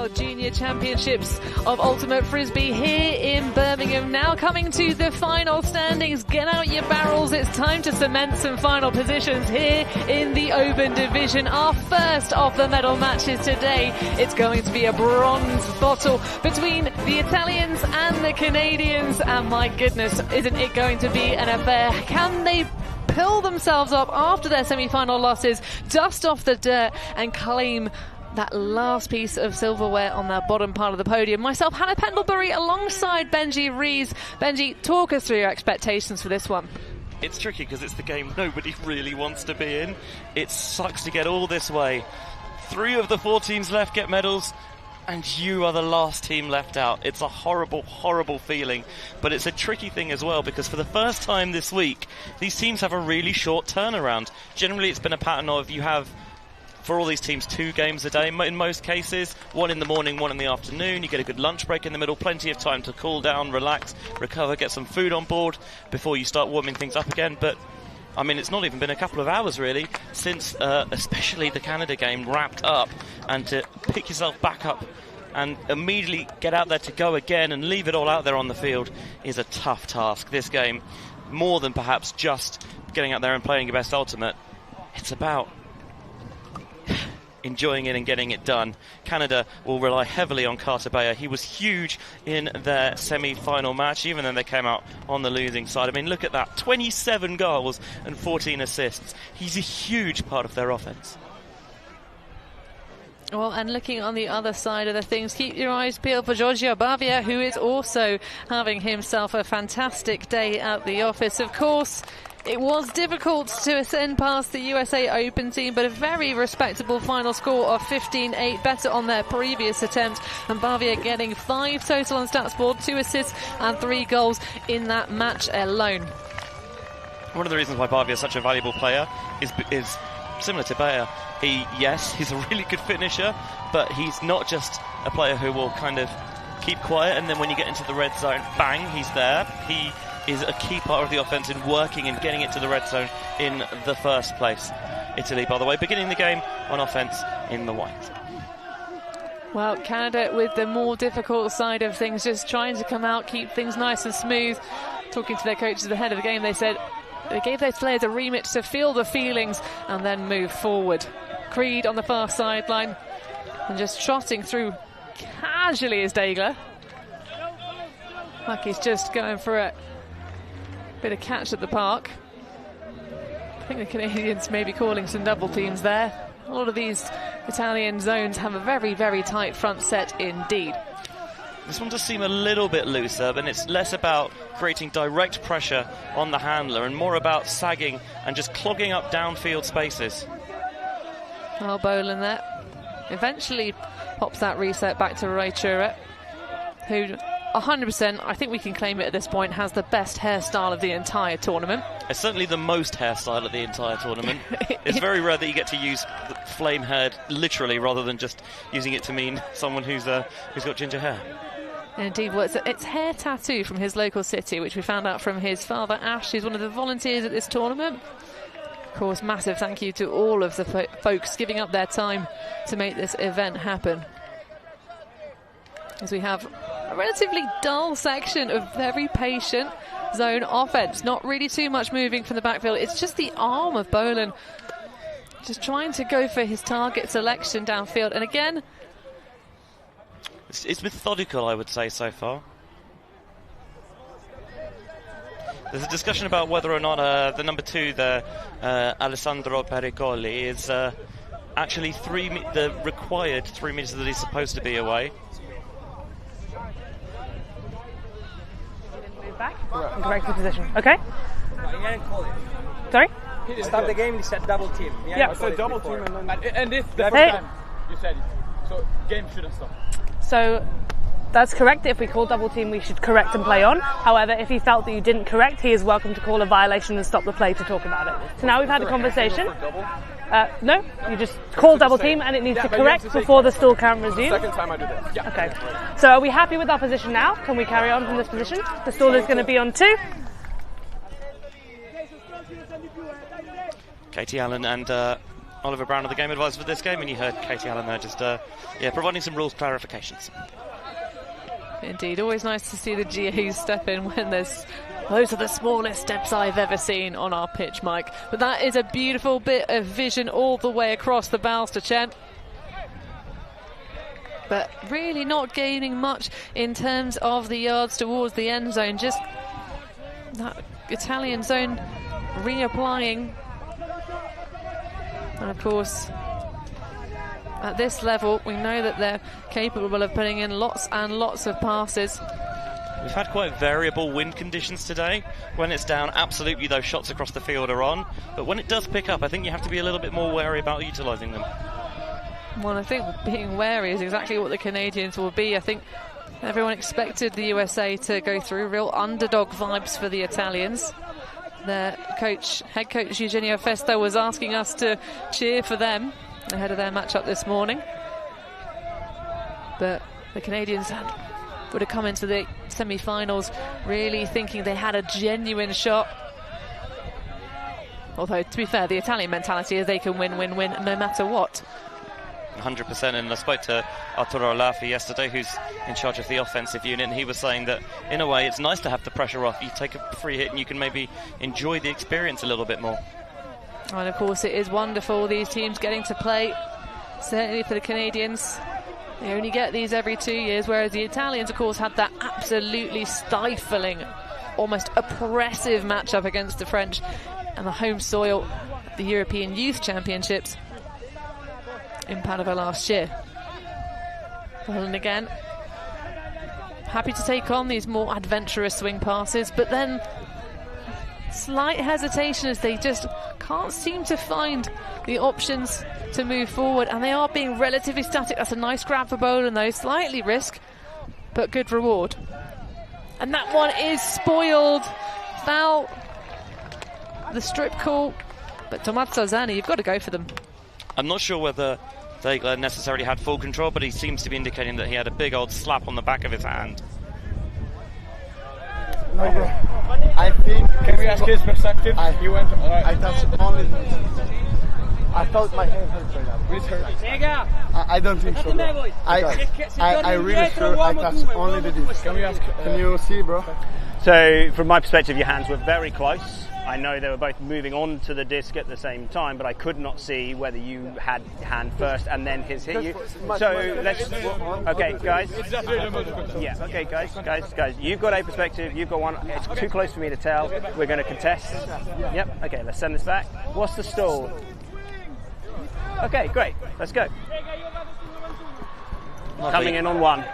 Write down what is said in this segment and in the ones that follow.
World Junior Championships of Ultimate Frisbee here in Birmingham. Now coming to the final standings. Get out your barrels. It's time to cement some final positions here in the Open Division. Our first of the medal matches today. It's going to be a bronze bottle between the Italians and the Canadians. And my goodness, isn't it going to be an affair? Can they pull themselves up after their semi-final losses, dust off the dirt and claim that last piece of silverware on the bottom part of the podium? Myself, Hannah Pendlebury, alongside Benji Rees. Benji, talk us through your expectations for this one. It's tricky because it's the game nobody really wants to be in. It sucks to get all this way. 3 of the 4 teams left get medals, and you are the last team left out. It's a horrible, horrible feeling, but it's a tricky thing as well, because for the first time this week, these teams have a really short turnaround. Generally, it's been a pattern of you have, for all these teams, 2 games a day in most cases, 1 in the morning, 1 in the afternoon. You get a good lunch break in the middle, plenty of time to cool down, relax, recover, get some food on board before you start warming things up again. But I mean, it's not even been a couple of hours really since especially the Canada game wrapped up, and to pick yourself back up and immediately get out there to go again and leave it all out there on the field is a tough task. This game, more than perhaps just getting out there and playing your best ultimate, it's about enjoying it and getting it done. Canada will rely heavily on Carter Bayer. He was huge in their semi-final match, even though they came out on the losing side. I mean, look at that. 27 goals and 14 assists. He's a huge part of their offense. Well, and looking on the other side of the things, keep your eyes peeled for Giorgio Bavia, who is also having himself a fantastic day at the office. Of course, it was difficult to ascend past the USA Open team, but a very respectable final score of 15-8, better on their previous attempt. And Bavia getting 5 total on stats board, 2 assists and 3 goals in that match alone. One of the reasons why Bavia is such a valuable player is similar to Bayer. He's a really good finisher, but he's not just a player who will kind of keep quiet and then when you get into the red zone, bang, he's there. He is a key part of the offense in working and getting it to the red zone in the first place. Italy, by the way, beginning the game on offense in the white. Well, Canada with the more difficult side of things, just trying to come out, keep things nice and smooth. Talking to their coaches ahead of the game, they said they gave their players a remit to feel the feelings and then move forward. Creed on the far sideline and just trotting through casually as Dagler. Like he's just going for a bit of catch at the park. I think the Canadians may be calling some double teams there. A lot of these Italian zones have a very, very tight front set indeed. This one does seem a little bit looser, but it's less about creating direct pressure on the handler and more about sagging and just clogging up downfield spaces. Well, Boland there eventually pops that reset back to Ray Chura, who 100%, I think we can claim it at this point, has the best hairstyle of the entire tournament. It's certainly the most hairstyle of the entire tournament. It's very rare that you get to use flame haired literally rather than just using it to mean someone who's got ginger hair. Indeed, well, it's hair tattoo from his local city, which we found out from his father Ash, who's one of the volunteers at this tournament. Of course, massive thank you to all of the folks giving up their time to make this event happen. As we have a relatively dull section of very patient zone offense. Not really too much moving from the backfield. It's just the arm of Boland just trying to go for his target selection downfield. And again, it's methodical, I would say, so far. There's a discussion about whether or not the number 2, Alessandro Pericoli, is actually the required 3 meters that he's supposed to be away. Back and correct the position. Okay? Sorry? He start the game, he said double team. Yeah, so double team and this the first time you said it. So game shouldn't stop. So that's correct. If we call double team, we should correct and play on. However, if he felt that you didn't correct, he is welcome to call a violation and stop the play to talk about it. So now we've had a conversation. No, you just call double team and it needs to correct before the stall can resume. Second time I do this. Yeah. Okay. So are we happy with our position now? Can we carry on from this position? The stall is going to be on 2. Katie Allen and Oliver Brown of the game advisor for this game, and you heard Katie Allen there just providing some rules clarifications. Indeed, always nice to see the GAs step in when those are the smallest steps I've ever seen on our pitch, Mike. But that is a beautiful bit of vision all the way across the bows to Chen. But really not gaining much in terms of the yards towards the end zone. Just that Italian zone reapplying. And of course, at this level, we know that they're capable of putting in lots and lots of passes. We've had quite variable wind conditions today. When it's down, absolutely those shots across the field are on. But when it does pick up, I think you have to be a little bit more wary about utilising them. Well, I think being wary is exactly what the Canadians will be. I think everyone expected the USA to go through real underdog vibes for the Italians. Their head coach Eugenio Festo was asking us to cheer for them ahead of their matchup this morning. But the Canadians would have come into the semi-finals really thinking they had a genuine shot. Although, to be fair, the Italian mentality is they can win no matter what. 100%, and I spoke to Arturo Olafi yesterday, who's in charge of the offensive unit, and he was saying that in a way it's nice to have the pressure off. You take a free hit and you can maybe enjoy the experience a little bit more. And of course it is wonderful, these teams getting to play, certainly for the Canadians. They only get these every 2 years, whereas the Italians of course had that absolutely stifling, almost oppressive matchup against the French and the home soil, the European Youth Championships in Padova last year. Well, and again, happy to take on these more adventurous swing passes, but then slight hesitation as they just can't seem to find the options to move forward, and they are being relatively static. That's a nice grab for Boland though, slightly risk, but good reward. And that one is spoiled. Foul. The strip call, but Tommaso Zani, you've got to go for them. I'm not sure whether Degler necessarily had full control, but he seems to be indicating that he had a big old slap on the back of his hand. No, bro. I think. Can we ask his perspective? I touched only. I felt my hand hurt right now. It's hurt. I don't think so, bro. I really sure I touched only the disc. Can you see, bro? So, from my perspective, your hands were very close. I know they were both moving on to the disc at the same time, but I could not see whether you had hand first and then his hit you. So let's. Okay, guys. Yeah. Okay, guys. You've got a perspective. You've got one. It's too close for me to tell. We're going to contest. Yep. Okay. Let's send this back. What's the stall? Okay, great. Let's go. Coming in on one.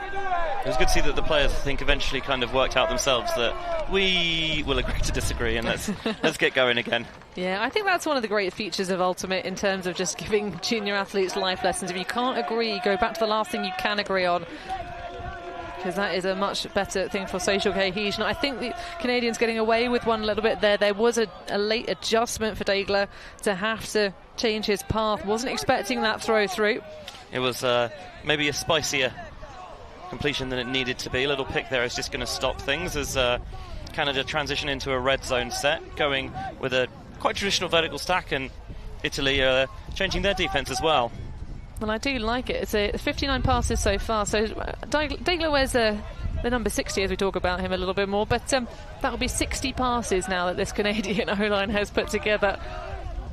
It was good to see that the players, I think, eventually kind of worked out themselves that we will agree to disagree and let's get going again. Yeah, I think that's one of the great features of Ultimate in terms of just giving junior athletes life lessons. If you can't agree, go back to the last thing you can agree on, because that is a much better thing for social cohesion. I think the Canadians getting away with one a little bit there. There was a late adjustment for Degler to have to change his path. Wasn't expecting that throw through. It was maybe a spicier completion than it needed to be. A little pick there is just going to stop things as Canada transition into a red zone set, going with a quite traditional vertical stack, and Italy changing their defence as well. Well, I do like it. It's 59 passes so far, so Degler wears the number 60 as we talk about him a little bit more, but that'll be 60 passes now that this Canadian O-line has put together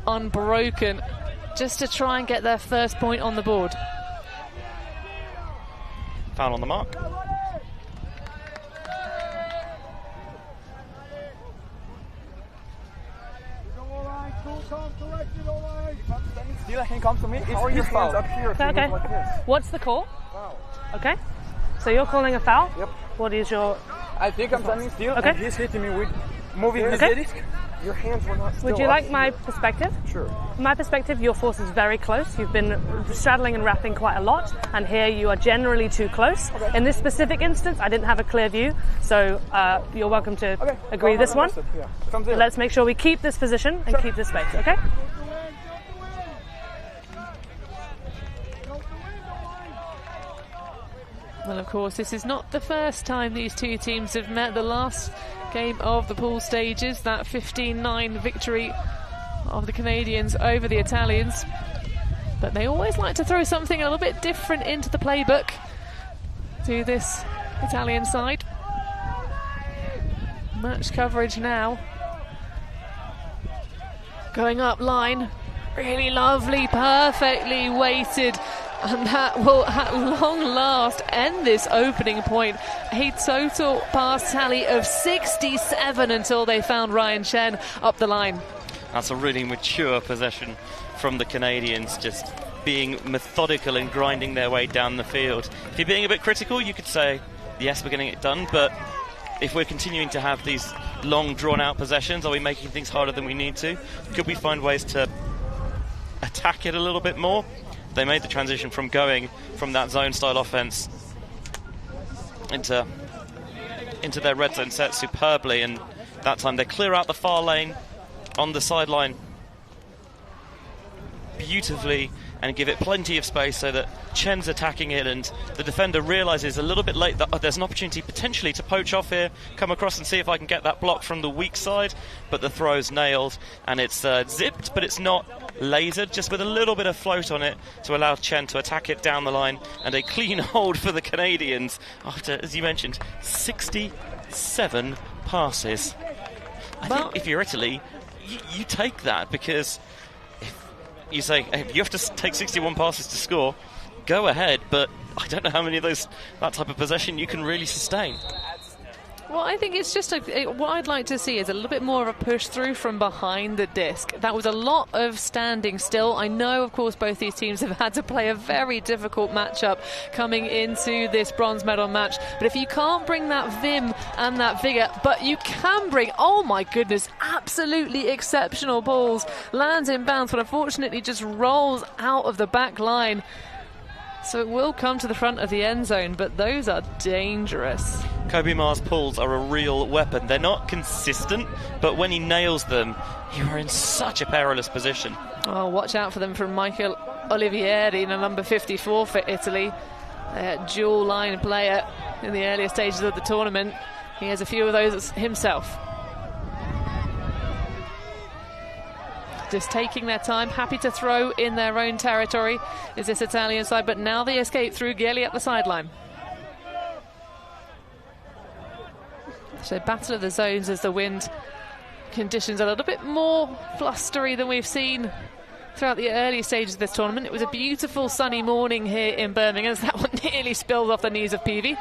unbroken, just to try and get their first point on the board. Foul on the mark. Still, can come to me. How are your hands up here? Okay. Like this? What's the call? Foul. Okay. So you're calling a foul? Yep. What is your... I think I'm standing still, Okay. and he's hitting me with moving his Okay. disc. Your hands were not still Would you up like here. my perspective? Sure. From my perspective, your force is very close. You've been straddling and wrapping quite a lot, and here you are generally too close. Okay. In this specific instance, I didn't have a clear view, so you're welcome to agree this one. Yeah. From there. Let's make sure we keep this position and keep this space, okay? Well, of course, this is not the first time these two teams have met. The last game of the pool stages, that 15-9 victory of the Canadians over the Italians. But they always like to throw something a little bit different into the playbook to this Italian side. Match coverage now. Going up line. Really lovely, perfectly weighted. And that will at long last end this opening point. A total pass tally of 67 until they found Ryan Chen up the line. That's a really mature possession from the Canadians, just being methodical and grinding their way down the field. If you're being a bit critical, you could say, yes, we're getting it done, but if we're continuing to have these long, drawn-out possessions, are we making things harder than we need to? Could we find ways to attack it a little bit more? They made the transition from going from that zone-style offense into their red zone set superbly, and that time they clear out the far lane on the sideline beautifully and give it plenty of space so that Chen's attacking it, and the defender realises a little bit late that there's an opportunity potentially to poach off here, come across and see if I can get that block from the weak side, but the throw's nailed, and it's zipped, but it's not lasered, just with a little bit of float on it to allow Chen to attack it down the line, and a clean hold for the Canadians after, as you mentioned, 67 passes. I think if you're Italy, you take that, because you say, hey, you have to take 61 passes to score, go ahead, but I don't know how many of that type of possession you can really sustain. Well, I think it's just what I'd like to see is a little bit more of a push through from behind the disc. That was a lot of standing still. I know, of course, both these teams have had to play a very difficult matchup coming into this bronze medal match. But if you can't bring that vim and that vigour, but you can bring, oh my goodness, absolutely exceptional balls. Lands in bounds, but unfortunately just rolls out of the back line. So it will come to the front of the end zone, but those are dangerous. Kobe Ma's pulls are a real weapon. They're not consistent, but when he nails them, you are in such a perilous position. Oh, watch out for them from Michael Olivieri, in number 54 for Italy. Dual line player in the earlier stages of the tournament. He has a few of those himself. Just taking their time, happy to throw in their own territory is this Italian side, but now they escape through Gelli at the sideline. So battle of the zones as the wind conditions are a little bit more blustery than we've seen throughout the early stages of this tournament. It was a beautiful sunny morning here in Birmingham as that one nearly spilled off the knees of Peavy.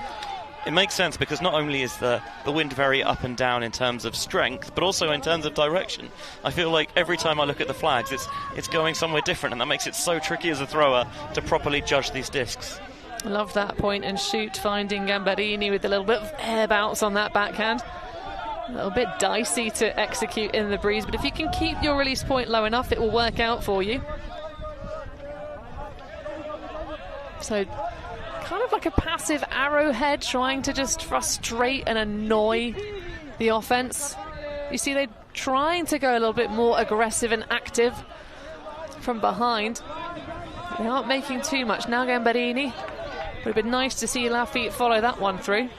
It makes sense because not only is the wind very up and down in terms of strength, but also in terms of direction. I feel like every time I look at the flags, it's going somewhere different, and that makes it so tricky as a thrower to properly judge these discs. I love that point and shoot, finding Gambarini with a little bit of air bounce on that backhand. A little bit dicey to execute in the breeze, but if you can keep your release point low enough, it will work out for you. So kind of like a passive arrowhead, trying to just frustrate and annoy the offense. You see, they're trying to go a little bit more aggressive and active from behind. They aren't making too much. Now Gambarini. Would have been nice to see Laffy follow that one through.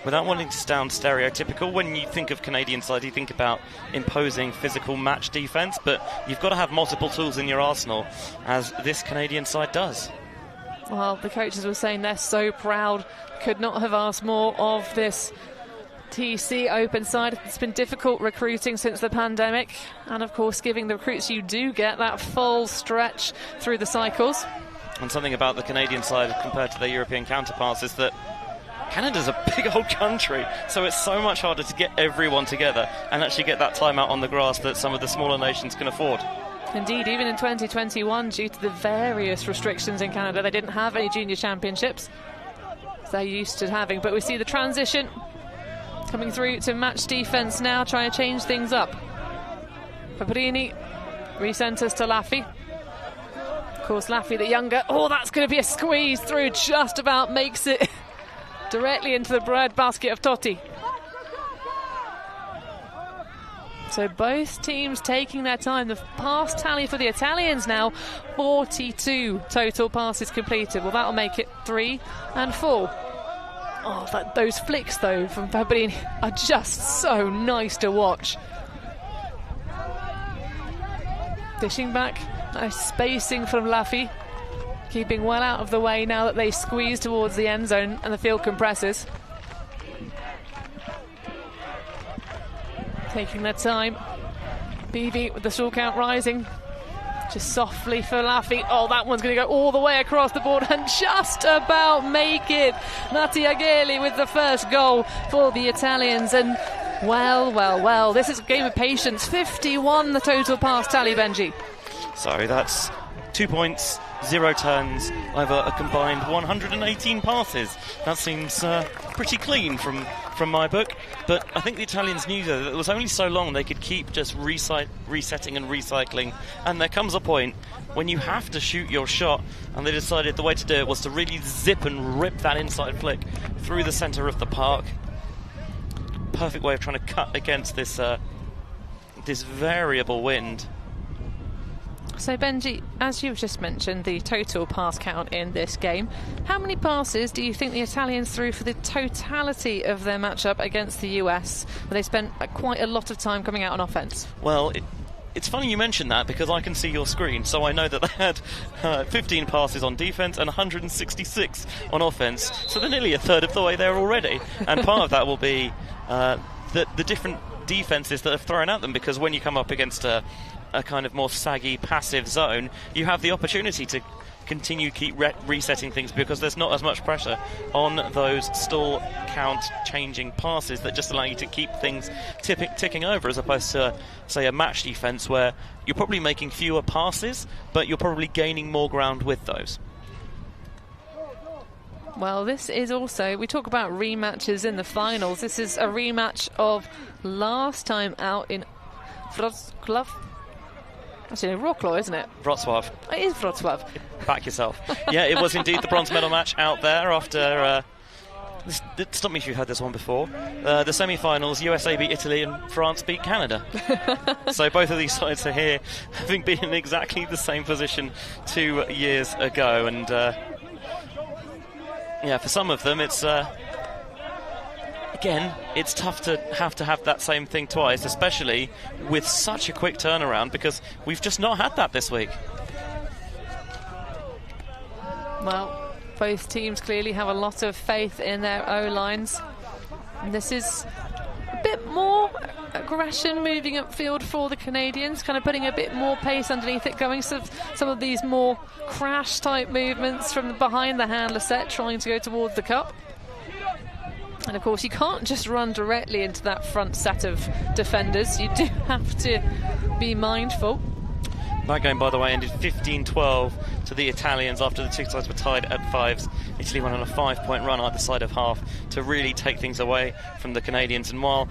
Without wanting to sound stereotypical, when you think of Canadian side, you think about imposing physical match defence, but you've got to have multiple tools in your arsenal, as this Canadian side does. Well, the coaches were saying they're so proud, could not have asked more of this TC Open side. It's been difficult recruiting since the pandemic, and of course giving the recruits you do get that full stretch through the cycles. And something about the Canadian side compared to their European counterparts is that Canada's a big old country, so it's so much harder to get everyone together and actually get that time out on the grass that some of the smaller nations can afford. Indeed, even in 2021, due to the various restrictions in Canada, they didn't have any junior championships they're used to having. But we see the transition coming through to match defence now, trying to change things up. Paparini recenters to Laffy. Of course, Laffy the younger. Oh, that's going to be a squeeze through, just about makes it directly into the bread basket of Totti. So both teams taking their time. The pass tally for the Italians now, 42 total passes completed. Well, that'll make it 3 and 4. Oh, those flicks, though, from Fabrini are just so nice to watch. Dishing back Nice spacing from Laffy, keeping well out of the way now that they squeeze towards the end zone and the field compresses. Taking their time. BV with the short count rising. Just softly for Laffy. Oh, that one's going to go all the way across the board and just about make it. Nati Agheli with the first goal for the Italians. And well, this is a game of patience. 51 the total pass tally, Benji. So that's 2 points, 0 turns over a combined 118 passes. That seems pretty clean from my book. But I think the Italians knew that it was only so long they could keep just resetting and recycling. And there comes a point when you have to shoot your shot, and they decided the way to do it was to really zip and rip that inside flick through the centre of the park. Perfect way of trying to cut against this this variable wind. So Benji, as you've just mentioned, the total pass count in this game, how many passes do you think the Italians threw for the totality of their matchup against the US, where they spent quite a lot of time coming out on offence? Well, it's funny you mention that, because I can see your screen, so I know that they had 15 passes on defence and 166 on offence, so they're nearly a third of the way there already. And part of that will be the different defences that are thrown at them, because when you come up against a kind of more saggy, passive zone, you have the opportunity to keep resetting things, because there's not as much pressure on those stall count changing passes that just allow you to keep things ticking over, as opposed to, say, a match defence where you're probably making fewer passes, but you're probably gaining more ground with those. Well, this is also, we talk about rematches in the finals. This is a rematch of last time out in Wrocław. Actually, Wrocław, isn't it? Wrocław. It is Wrocław. Back yourself. Yeah, it was indeed the bronze medal match out there after... stop me if you've heard this one before. The semi-finals, USA beat Italy and France beat Canada. So both of these sides are here, having been in exactly the same position 2 years ago. And yeah, for some of them, it's... Again, it's tough to have that same thing twice, especially with such a quick turnaround, because we've just not had that this week. Well, both teams clearly have a lot of faith in their O-lines. And this is a bit more aggression moving upfield for the Canadians, kind of putting a bit more pace underneath it, going some of these more crash-type movements from behind the handler set, trying to go towards the cup. And of course, you can't just run directly into that front set of defenders. You do have to be mindful. That game, by the way, ended 15-12 to the Italians after the two sides were tied at fives. Italy went on a 5-point run either side of half to really take things away from the Canadians. And while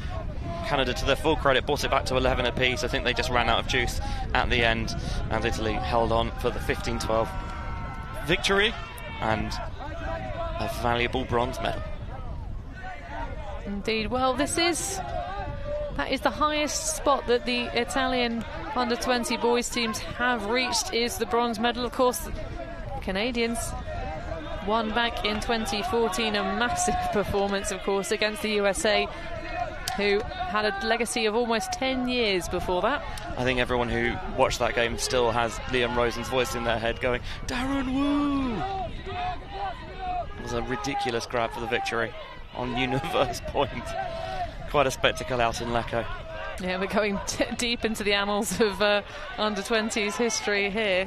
Canada, to their full credit, brought it back to 11 apiece, I think they just ran out of juice at the end, and Italy held on for the 15-12 victory and a valuable bronze medal. Indeed. Well, that is the highest spot that the Italian under-20 boys teams have reached, is the bronze medal. Of course, the Canadians won back in 2014, a massive performance, of course, against the USA, who had a legacy of almost 10 years before that. I think everyone who watched that game still has Liam Rosen's voice in their head going, "Darren Woo!" It was a ridiculous grab for the victory on universe point. Quite a spectacle out in Lecco. Yeah, we're going deep into the annals of under-20s history here,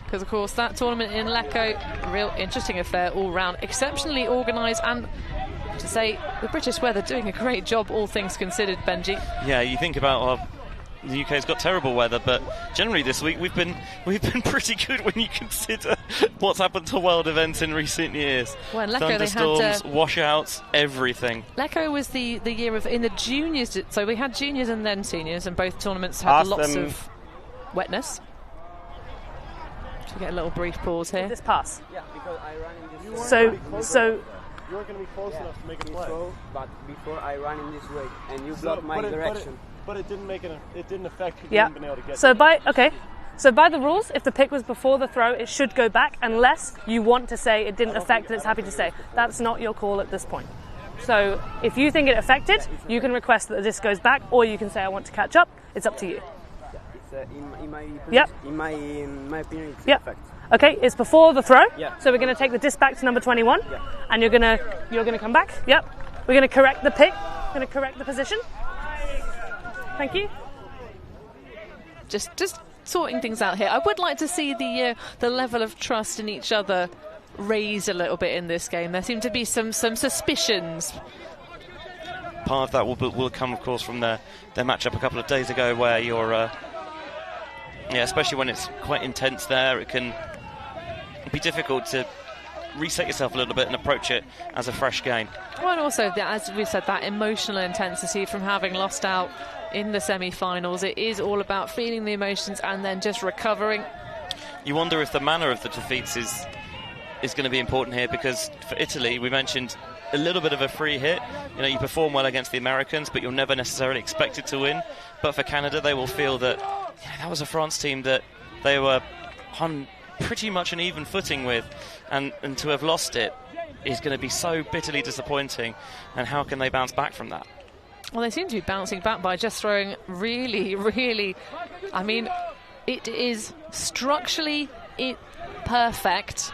because of course that tournament in Lecco, real interesting affair all round, exceptionally organised, and to say the British weather doing a great job, all things considered, Benji. Yeah, you think about the UK's got terrible weather, but generally this week we've been pretty good when you consider what's happened to world events in recent years. Well, in Lecco thunderstorms, they had washouts, everything. Lecco was the year of in the juniors, so we had juniors and then seniors, and both tournaments had lots of wetness. Should we get a little brief pause here? This pass. Yeah, because I ran in this So You weren't going to be close enough to make a play. But before I ran in this way, and you blocked my direction. But it didn't affect you. Yeah. Being able to get So by the rules, if the pick was before the throw, it should go back, unless you want to say it didn't affect and it's happy to say. That's not your call at this point. So if you think it affected, you can request that the disc goes back, or you can say I want to catch up. It's up to you. in my opinion, it's Yep. perfect. Okay, it's before the throw. Yeah. So we're going to take the disc back to number 21, Yeah. and you're going to come back. Yep. We're going to correct the pick. Going to correct the position. Thank you. Just sorting things out here. I would like to see the level of trust in each other raised a little bit in this game. There seem to be some suspicions. Part of that will come, of course, from their matchup a couple of days ago, where you're, especially when it's quite intense there, it can be difficult to reset yourself a little bit and approach it as a fresh game. Well, and also, as we said, that emotional intensity from having lost out in the semi-finals. It is all about feeling the emotions and then just recovering. You wonder if the manner of the defeats is going to be important here, because for Italy, we mentioned a little bit of a free hit. You know, you perform well against the Americans, but you're never necessarily expected to win. But for Canada, they will feel that that was a France team that they were on pretty much an even footing with, and to have lost it is going to be so bitterly disappointing. And how can they bounce back from that? Well, they seem to be bouncing back by just throwing really, really... I mean, it is structurally perfect,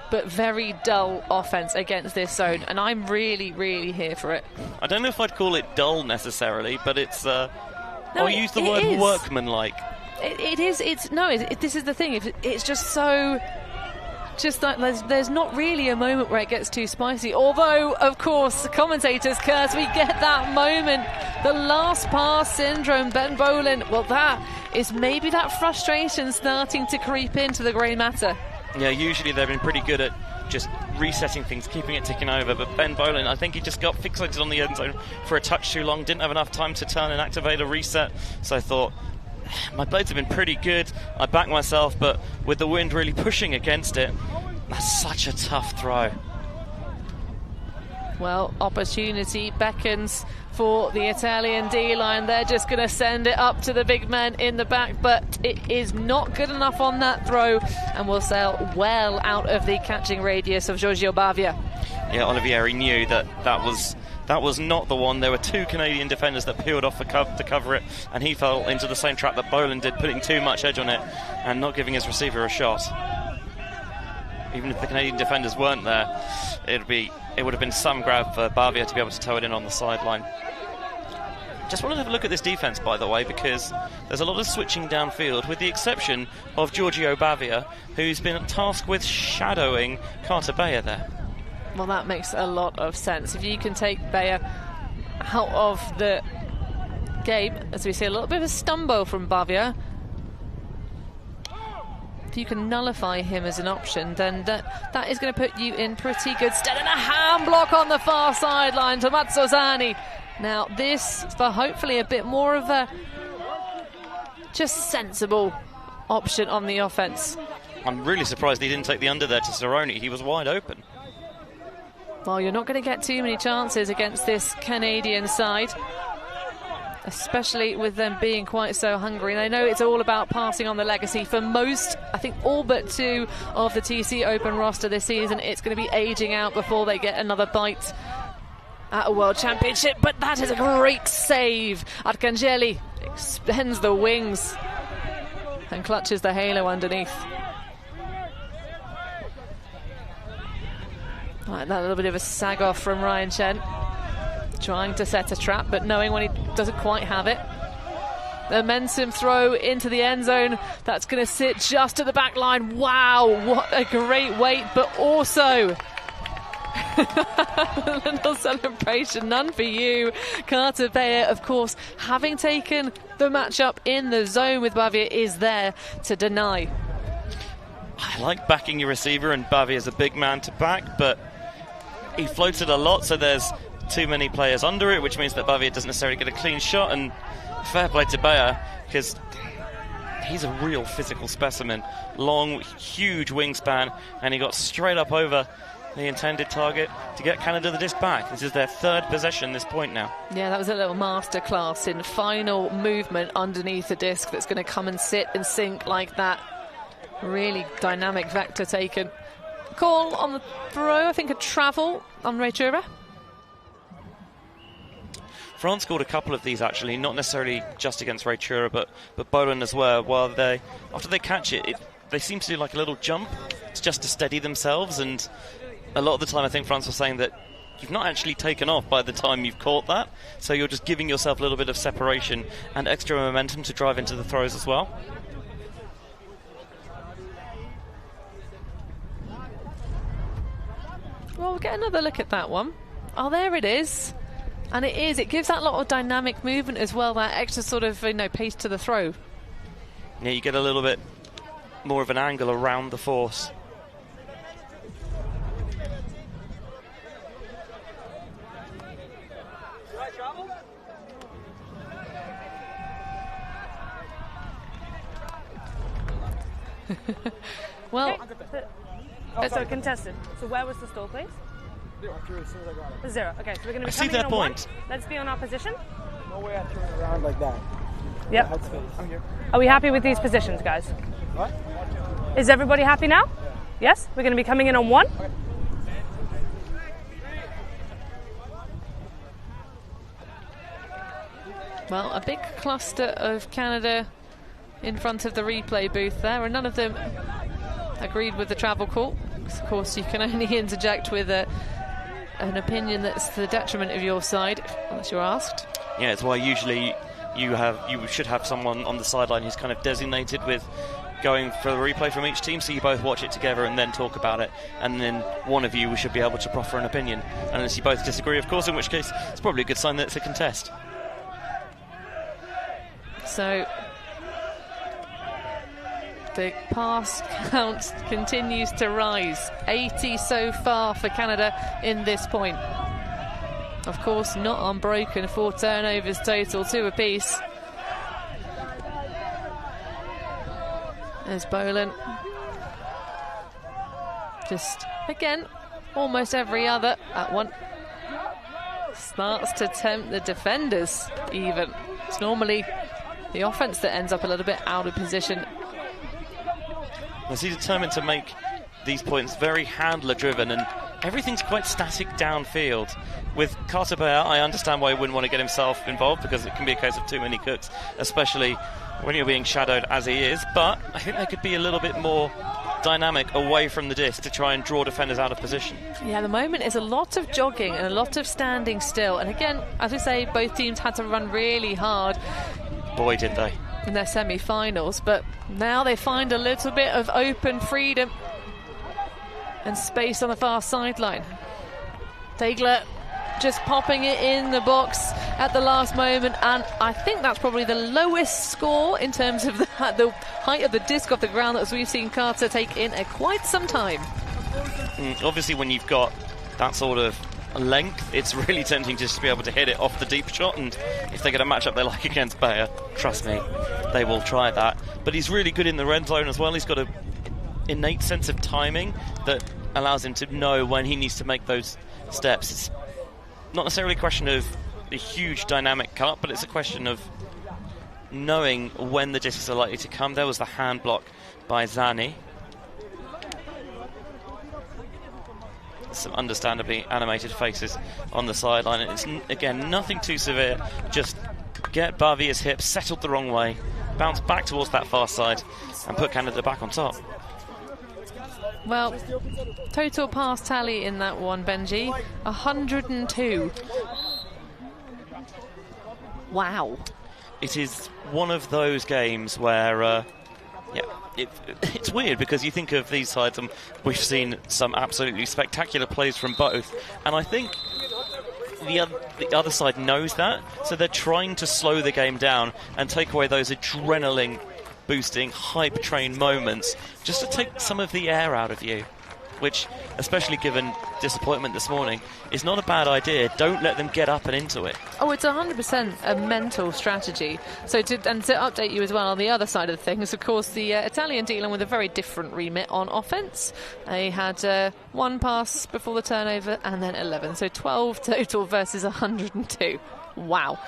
but very dull offense against this zone, and I'm really, really here for it. I don't know if I'd call it dull necessarily, but it's... I'll use the word is. workmanlike. It is. This is the thing. It's just so... Just like there's not really a moment where it gets too spicy. Although, of course, the commentators curse, we get that moment. The last pass syndrome, Ben Bolin. Well, that is maybe that frustration starting to creep into the grey matter. Yeah, usually they've been pretty good at just resetting things, keeping it ticking over. But Ben Bolin, I think he just got fixated on the end zone for a touch too long, didn't have enough time to turn and activate a reset. So I thought, my blades have been pretty good. I back myself, but with the wind really pushing against it, that's such a tough throw. Well, opportunity beckons for the Italian D-line. They're just going to send it up to the big men in the back, but it is not good enough on that throw and will sail well out of the catching radius of Giorgio Bavia. Yeah, Olivieri knew that was not the one. There were two Canadian defenders that peeled off to cover it, and he fell into the same trap that Bolin did, putting too much edge on it and not giving his receiver a shot. Even if the Canadian defenders weren't there, it would have been some grab for Bavia to be able to tow it in on the sideline. Just wanted to have a look at this defence, by the way, because there's a lot of switching downfield, with the exception of Giorgio Bavia, who's been tasked with shadowing Carter Bayer there. Well, that makes a lot of sense. If you can take Bayer out of the game, as we see a little bit of a stumble from Bavia, if you can nullify him as an option, then that is going to put you in pretty good stead. And a hand block on the far sideline to Mazzozani. Now this for hopefully a bit more of a just sensible option on the offence. I'm really surprised he didn't take the under there to Cerrone. He was wide open. Well, you're not going to get too many chances against this Canadian side, especially with them being quite so hungry. And I know it's all about passing on the legacy. For most, I think all but two of the TC Open roster this season, it's going to be aging out before they get another bite at a World Championship. But that is a great save. Arcangeli extends the wings and clutches the halo underneath. Like that little bit of a sag off from Ryan Chen, trying to set a trap, but knowing when he doesn't quite have it. The momentum throw into the end zone. That's going to sit just at the back line. Wow, what a great weight, but also a little celebration. None for you. Carter Bayer, of course, having taken the matchup in the zone with Bavia, is there to deny. I like backing your receiver, and Bavia is a big man to back, but he floated a lot, so there's too many players under it, which means that Bavia doesn't necessarily get a clean shot. And fair play to Bayer, because he's a real physical specimen. Long, huge wingspan, and he got straight up over the intended target to get Canada the disc back. This is their third possession this point now. Yeah, that was a little masterclass in final movement underneath the disc that's going to come and sit and sink like that. Really dynamic vector taken. Call on the throw, I think a travel on Ray Chura. France scored a couple of these actually, not necessarily just against Ray Chura, but Boland as well. While after they catch it, they seem to do like a little jump. It's just to steady themselves, and a lot of the time I think France was saying that you've not actually taken off by the time you've caught that, so you're just giving yourself a little bit of separation and extra momentum to drive into the throws as well. Well, we'll get another look at that one. Oh, there it is. And it gives that lot of dynamic movement as well, that extra sort of, pace to the throw. Yeah, you get a little bit more of an angle around the force. Well, so contested. So where was the stall, please? 0. Okay, so we're going to be coming in on 1. Let's be on our position. No way I turn around like that. Yep. I'm here. Are we happy with these positions, guys? What? Is everybody happy now? Yes? We're going to be coming in on 1. Okay. Well, a big cluster of Canada in front of the replay booth there, and none of them agreed with the travel call. Of course, you can only interject with an opinion that's to the detriment of your side, unless you're asked. Yeah, it's why usually you should have someone on the sideline who's kind of designated with going for the replay from each team, so you both watch it together and then talk about it, and then one of you should be able to proffer an opinion, unless you both disagree, of course, in which case it's probably a good sign that it's a contest. So the pass count continues to rise. 80 so far for Canada in this point. Of course, not unbroken. 4 turnovers total, 2 apiece. There's Boland. Just, again, almost every other at one. Starts to tempt the defenders, even. It's normally the offense that ends up a little bit out of position. Well, he's determined to make these points very handler-driven, and everything's quite static downfield. With Carter Bayer, I understand why he wouldn't want to get himself involved, because it can be a case of too many cooks, especially when you're being shadowed as he is. But I think there could be a little bit more dynamic away from the disc to try and draw defenders out of position. Yeah, the moment is a lot of jogging and a lot of standing still. And again, as we say, both teams had to run really hard. Boy, did they. In their semi-finals, but now they find a little bit of open freedom and space on the far sideline. Degler just popping it in the box at the last moment, and I think that's probably the lowest score in terms of the height of the disc off the ground that we've seen Carter take in quite some time. Obviously, when you've got that sort of length, it's really tempting just to be able to hit it off the deep shot, and if they get a matchup they like against Bayer, trust me, they will try that. But he's really good in the red zone as well. He's got an innate sense of timing that allows him to know when he needs to make those steps. It's not necessarily a question of a huge dynamic cut, but it's a question of knowing when the discs are likely to come. There was the hand block by Zani. Some understandably animated faces on the sideline. It's, again, nothing too severe. Just get Bavier's hips settled the wrong way, bounce back towards that far side, and put Canada back on top. Well, total pass tally in that one, Benji, 102. Wow. It is one of those games where it's weird, because you think of these sides, and we've seen some absolutely spectacular plays from both, and I think the other side knows that, so they're trying to slow the game down and take away those adrenaline boosting hype train moments, just to take some of the air out of you, which, especially given disappointment this morning, is not a bad idea. Don't let them get up and into it. Oh, it's 100% a mental strategy. So to update you as well on the other side of things, of course, the Italian dealing with a very different remit on offense. They had 1 pass before the turnover and then 11. So 12 total versus 102. Wow.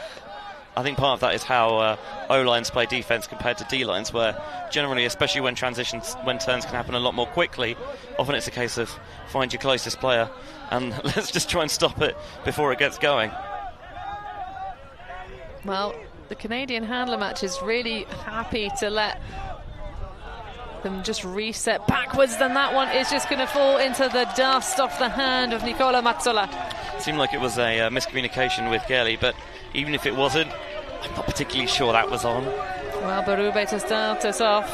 I think part of that is how O-lines play defense compared to D-lines, where generally, especially when turns can happen a lot more quickly, often it's a case of find your closest player and let's just try and stop it before it gets going. Well, the Canadian handler match is really happy to let them just reset backwards, then that one is just going to fall into the dust off the hand of Nicola Mazzola. Seemed like it was a miscommunication with Gelly, but even if it wasn't, I'm not particularly sure that was on. Well, Berube to start us off,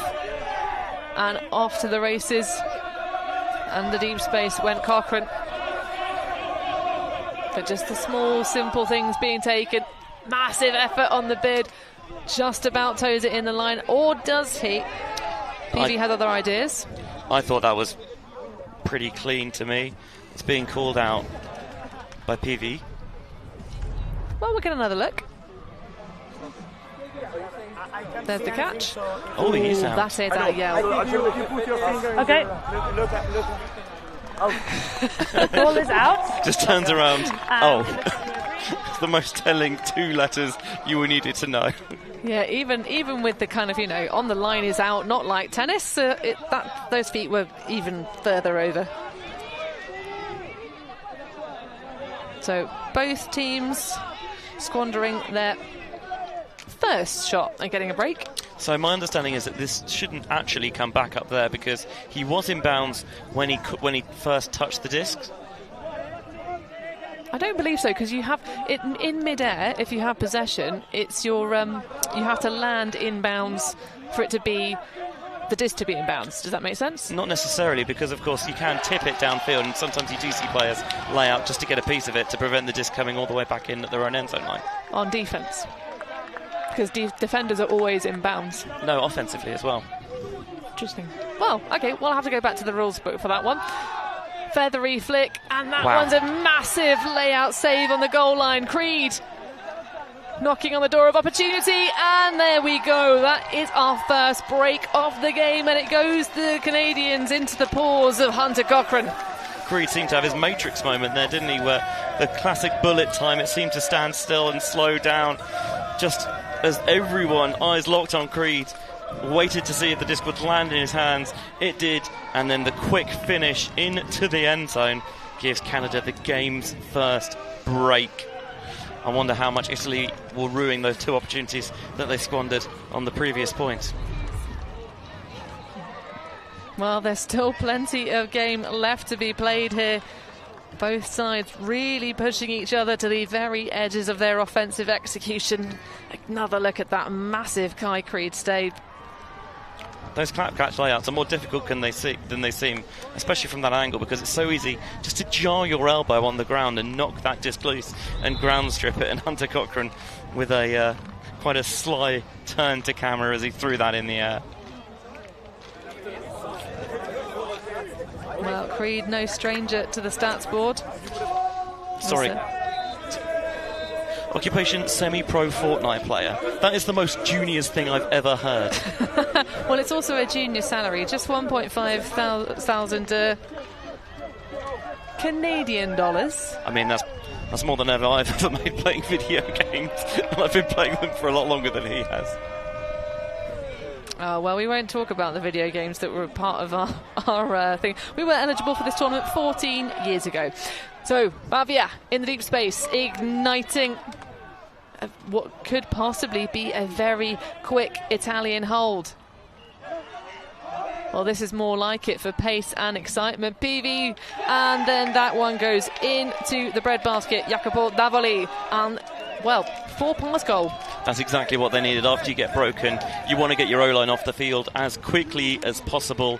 and off to the races, and the deep space went Cochrane. But just the small, simple things being taken. Massive effort on the bid. Just about toes it in the line. Or does he? PV had other ideas. I thought that was pretty clean to me. It's being called out by PV. Well, we'll get another look. There's the catch. Oh, he's out. That's it, yeah. Okay. The ball is out. Just turns around. It's the most telling 2 letters you will need it to know. Yeah, even with the kind of, on the line is out, not like tennis, those feet were even further over. So both teams squandering their first shot and getting a break. So my understanding is that this shouldn't actually come back up there because he was in bounds when he first touched the disc. I don't believe so, because you have it in midair. If you have possession, it's your you have to land in bounds for it to be the disc to be in bounds. Does that make sense? Not necessarily, because of course you can tip it downfield, and sometimes you do see players lay out just to get a piece of it to prevent the disc coming all the way back in at their own end zone line. On defence, because defenders are always in bounds. No, offensively as well. Interesting. Well, okay, we'll have to go back to the rules book for that one. Feathery flick, and that Wow. one's a massive layout save on the goal line. Creed knocking on the door of opportunity, and there we go. That is our first break of the game, and it goes the Canadians into the paws of Hunter Cochrane. Creed seemed to have his Matrix moment there, didn't he, where the classic bullet time, it seemed to stand still and slow down, just as everyone, eyes locked on Creed, waited to see if the disc would land in his hands. It did, and then the quick finish into the end zone gives Canada the game's first break. I wonder how much Italy will ruin those 2 opportunities that they squandered on the previous point. Well, there's still plenty of game left to be played here. Both sides really pushing each other to the very edges of their offensive execution. Another look at that massive Kai Creed stayed. Those clap catch layouts are more difficult than they seem, especially from that angle, because it's so easy just to jar your elbow on the ground and knock that disc loose and ground strip it. And Hunter Cochrane with a quite a sly turn to camera as he threw that in the air. Well, Creed, no stranger to the stats board. Sorry. Occupation semi-pro Fortnite player. That is the most juniors thing I've ever heard. Well, it's also a junior salary, just 1.5 thousand Canadian dollars. I mean, that's more than ever I've ever made playing video games, and I've been playing them for a lot longer than he has. Well, we won't talk about the video games that were part of our thing. We were eligible for this tournament 14 years ago. So, Bavia in the deep space, igniting what could possibly be a very quick Italian hold. Well, this is more like it for pace and excitement. PV, and then that one goes into the breadbasket. Jacopo Davoli, and, well, 4-pass goal. That's exactly what they needed. After you get broken, you want to get your O-line off the field as quickly as possible.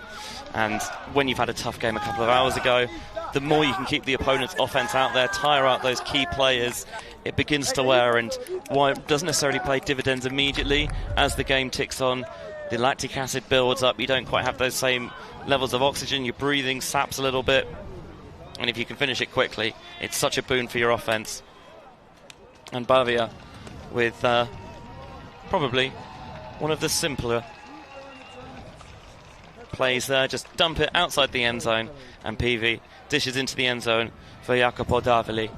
And when you've had a tough game a couple of hours ago, the more you can keep the opponent's offense out there, tire out those key players, it begins to wear. And while it doesn't necessarily pay dividends immediately, as the game ticks on, the lactic acid builds up, you don't quite have those same levels of oxygen, your breathing saps a little bit. And if you can finish it quickly, it's such a boon for your offense. And Bavia with probably one of the simpler plays there. Just dump it outside the end zone, and PV dishes into the end zone for Jacopo Davoli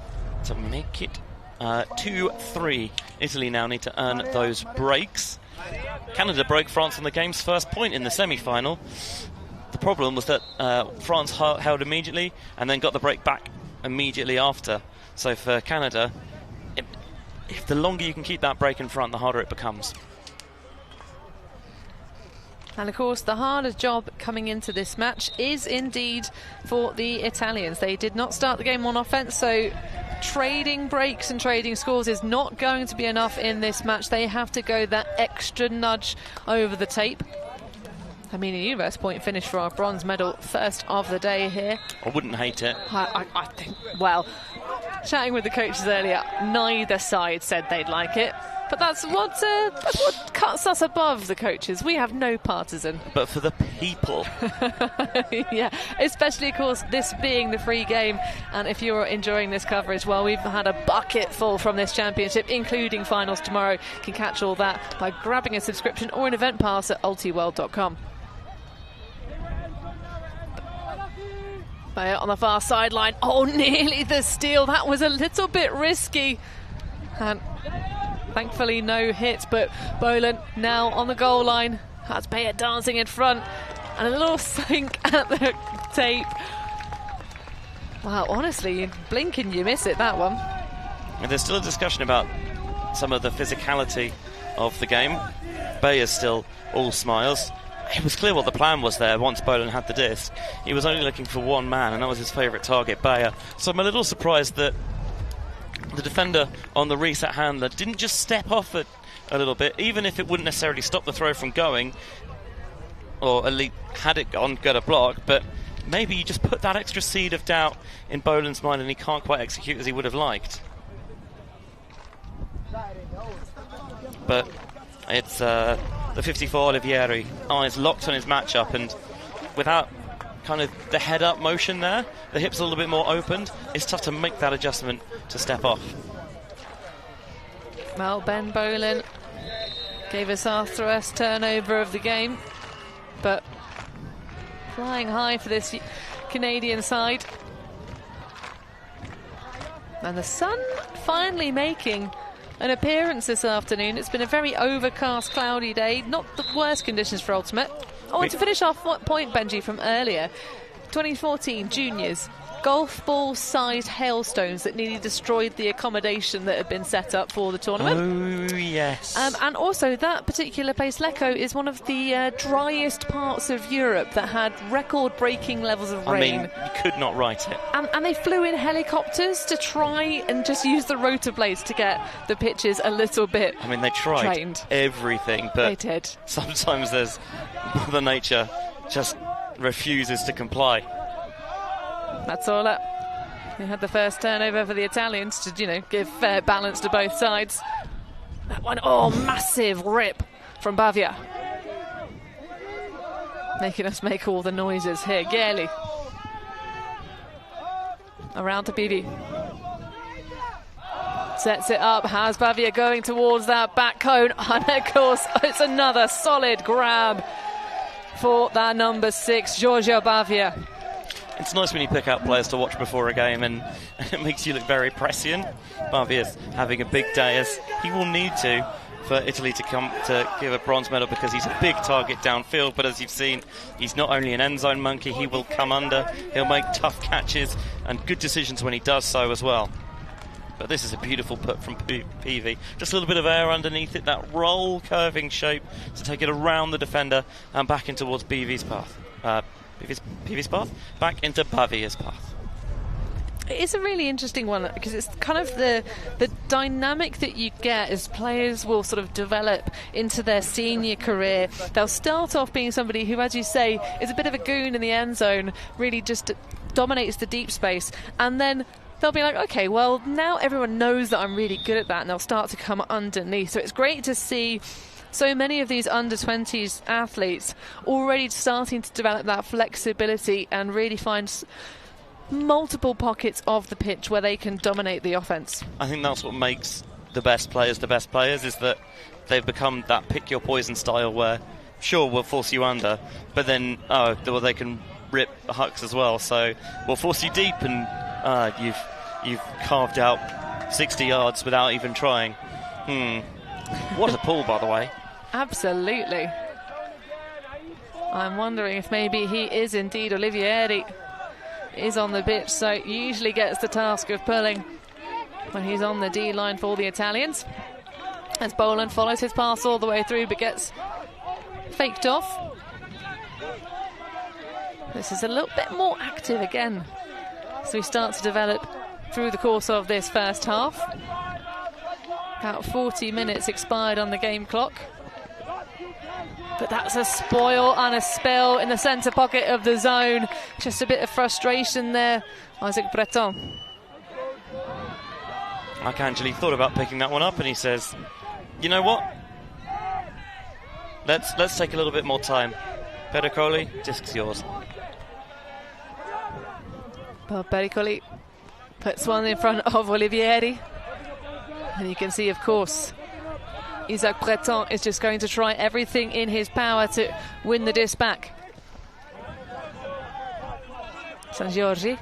to make it 2-3. Italy now need to earn those breaks. Canada broke France on the game's first point in the semi-final. The problem was that France held immediately and then got the break back immediately after. So for Canada, if the longer you can keep that break in front, the harder it becomes. And of course, the hardest job coming into this match is indeed for the Italians. They did not start the game on offense, so trading breaks and trading scores is not going to be enough in this match. They have to go that extra nudge over the tape. I mean, a universe point finish for our bronze medal, first of the day here. I wouldn't hate it. I think, well, chatting with the coaches earlier, neither side said they'd like it. But that's what cuts us above the coaches. We have no partisan. But for the people. Yeah, especially, of course, this being the free game. And if you're enjoying this coverage, well, we've had a bucket full from this championship, including finals tomorrow. You can catch all that by grabbing a subscription or an event pass at ultiworld.com. On the far sideline. Oh, nearly the steal. That was a little bit risky. And thankfully no hit, but Boland now on the goal line. Has Bayer dancing in front. And a little sink at the tape. Wow, honestly, you blink and you miss it, that one. And there's still a discussion about some of the physicality of the game. Bayer's still all smiles. It was clear what the plan was there once Boland had the disc. He was only looking for one man, and that was his favourite target, Bayer. So I'm a little surprised that the defender on the reset handler didn't just step off it a little bit, even if it wouldn't necessarily stop the throw from going, or at least had it gone, got a block, but maybe you just put that extra seed of doubt in Boland's mind and he can't quite execute as he would have liked. But it's the 54 Olivieri, eyes locked on his matchup, and without kind of the head up motion there, the hips a little bit more opened, it's tough to make that adjustment to step off. Well, Ben Boland gave us our first turnover of the game, but flying high for this Canadian side. And the sun finally making an appearance this afternoon. It's been a very overcast, cloudy day, not the worst conditions for Ultimate. Oh, and to finish off point, Benji, from earlier, 2014 juniors, golf ball sized hailstones that nearly destroyed the accommodation that had been set up for the tournament. Oh, yes. And also that particular place, Lecco, is one of the driest parts of Europe that had record breaking levels of rain. I mean, you could not write it. And they flew in helicopters to try and just use the rotor blades to get the pitches a little bit I mean, they tried trained. Everything, but they did. Sometimes there's Mother Nature just refuses to comply. That's all up. They had the first turnover for the Italians to, give fair balance to both sides. That one, oh, massive rip from Bavia. Making us make all the noises here. Gaily. Around to Bivi. Sets it up, has Bavia going towards that back cone. And of course, it's another solid grab for that number 6, Giorgio Bavia. It's nice when you pick out players to watch before a game, and it makes you look very prescient. Bavia's having a big day, as he will need to for Italy to come to give a bronze medal, because he's a big target downfield. But as you've seen, he's not only an end zone monkey, he will come under, he'll make tough catches and good decisions when he does so as well. But this is a beautiful put from PV. Just a little bit of air underneath it, that roll curving shape to take it around the defender and back in towards BV's path. PV's path? Back into Bavia's path. It is a really interesting one, because it's kind of the dynamic that you get as players will sort of develop into their senior career. They'll start off being somebody who, as you say, is a bit of a goon in the end zone, really just dominates the deep space, and then they'll be like, okay, well, now everyone knows that I'm really good at that, and they'll start to come underneath. So it's great to see so many of these under-20s athletes already starting to develop that flexibility and really find multiple pockets of the pitch where they can dominate the offense. I think that's what makes the best players, is that they've become that pick-your-poison style where, sure, we'll force you under, but then, they can rip hucks as well, so we'll force you deep, and you've carved out 60 yards without even trying. What a pull, by the way. Absolutely. I'm wondering if maybe he is indeed Olivieri is on the pitch, so usually gets the task of pulling. when he's on the D line for the Italians. As Boland follows his pass all the way through but gets faked off. This is a little bit more active again, so we start to develop through the course of this first half. About 40 minutes expired on the game clock. But that's a spoil and a spill in the centre pocket of the zone. Just a bit of frustration there. Isaac Breton. Arcangeli thought about picking that one up and he says, you know what? Let's take a little bit more time. Pericoli, disc's yours. Well, Pericoli puts one in front of Olivieri. And you can see, of course, Isaac Breton is just going to try everything in his power to win the disc back. San Giorgi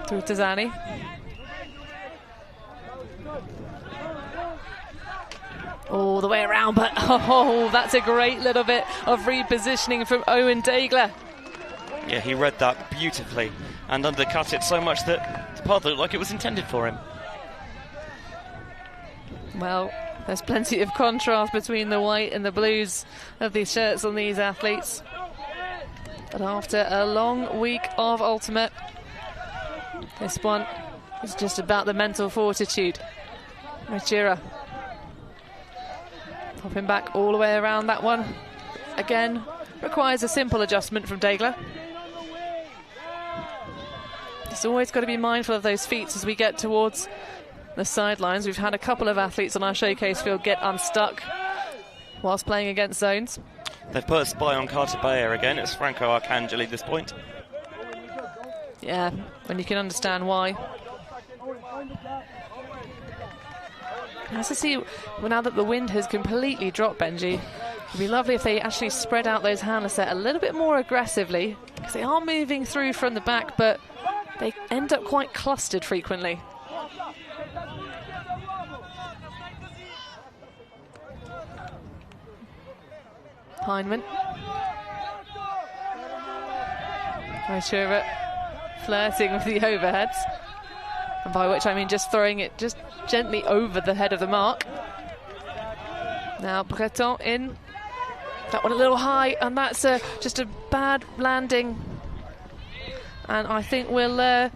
to Tazani. All the way around, but oh, that's a great little bit of repositioning from Owen Dagler. Yeah, he read that beautifully and undercut it so much that the path looked like it was intended for him. Well, there's plenty of contrast between the white and the blues of these shirts on these athletes. But after a long week of Ultimate, this one is just about the mental fortitude. Machira popping back all the way around that one. Again, requires a simple adjustment from Dagler. Just always got to be mindful of those feet as we get towards the sidelines. We've had a couple of athletes on our showcase field get unstuck whilst playing against zones. They've put a spy on Carter Bayer again. It's Franco Arcangeli at this point. Yeah, and you can understand why. As I see, well, now that the wind has completely dropped, Benji, it'd be lovely if they actually spread out those handlers set a little bit more aggressively, because they are moving through from the back, but they end up quite clustered frequently. Heinemann. Oshura flirting with the overheads. And by which I mean just throwing it just gently over the head of the mark. Now Breton in. That one a little high, and that's just a bad landing. And I think we'll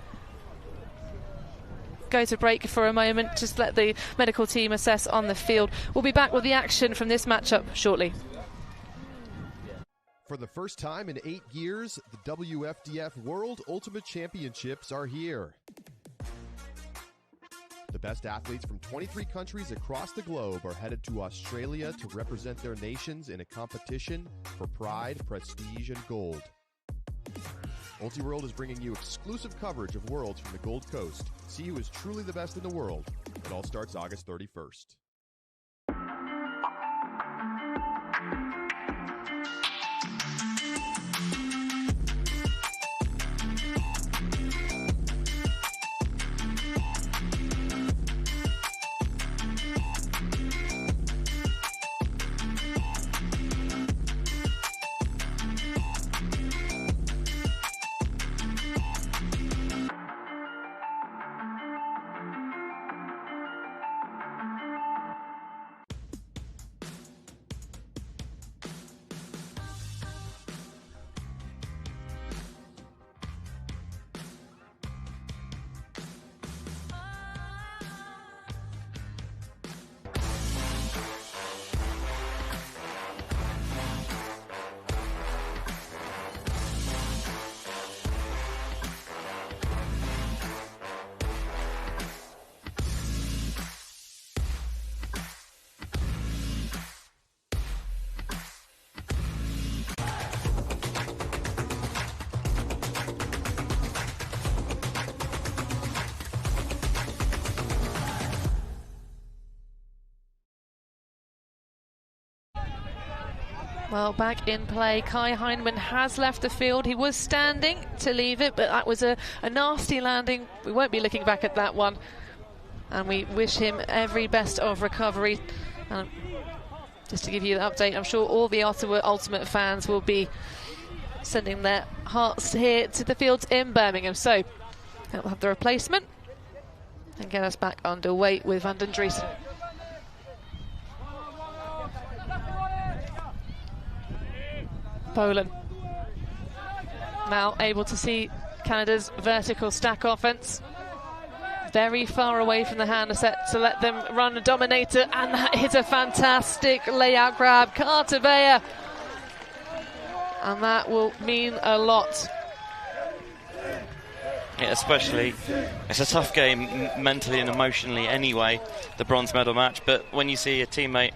go to break for a moment. Just let the medical team assess on the field. We'll be back with the action from this matchup shortly. For the first time in 8 years, the WFDF World Ultimate Championships are here. The best athletes from 23 countries across the globe are headed to Australia to represent their nations in a competition for pride, prestige, and gold. Ultiworld is bringing you exclusive coverage of Worlds from the Gold Coast. See who is truly the best in the world. It all starts August 31st. Well, back in play, Kai Heinemann has left the field. He was standing to leave it, but that was a nasty landing. We won't be looking back at that one. And we wish him every best of recovery. Just to give you the update, I'm sure all the Ottawa Ultimate fans will be sending their hearts here to the fields in Birmingham. So, we'll have the replacement. and get us back underway with Van den Driesen. Poland now able to see Canada's vertical stack offense. Very far away from the hand set to let them run a dominator, and that is a fantastic layout grab. Carter Bayer, and that will mean a lot. Yeah, especially, it's a tough game mentally and emotionally anyway, the bronze medal match, but when you see a teammate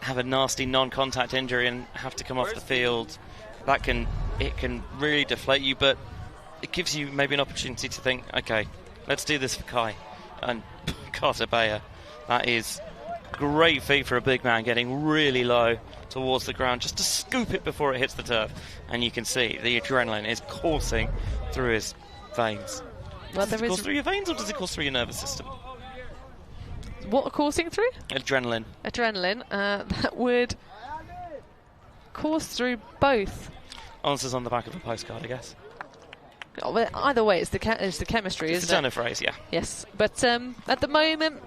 have a nasty non-contact injury and have to come off the field, it can really deflate you, but it gives you maybe an opportunity to think, okay, let's do this for Kai and Carter Bayer. That is great feat for a big man, getting really low towards the ground just to scoop it before it hits the turf, and you can see the adrenaline is coursing through his veins. Well, does it course through your veins, or does it course through your nervous system? What coursing through? Adrenaline. Adrenaline. That would course through both. Answers on the back of a postcard, I guess. Oh, well, either way, it's the chemistry, it's isn't it? It's a turn of phrase, yeah. Yes, but at the moment,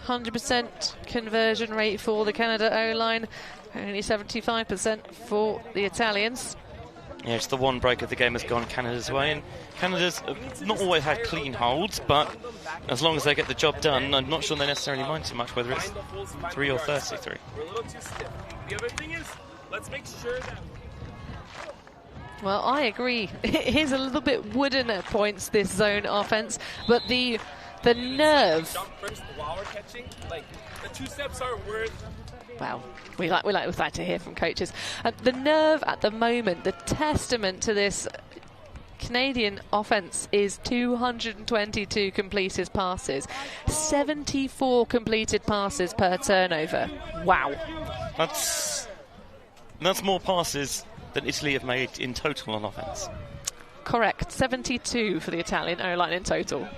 100% conversion rate for the Canada O-line, only 75% for the Italians. Yeah, it's the one break of the game has gone Canada's way, and Canada's not always had clean holds, but as long as they get the job done, I'm not sure they necessarily mind too much whether it's 3 or 33. We're a little too stiff. The other thing is, let's make sure that... Well, I agree. It is a little bit wooden at points, this zone offense, but the nerve. Jump first while we're catching, like the 2 steps are worth. Wow, we like to hear from coaches. The nerve at the moment, the testament to this Canadian offense is 222 completed passes, 74 completed passes per turnover. Wow. That's more passes than Italy have made in total on offense. Correct, 72 for the Italian O-line in total.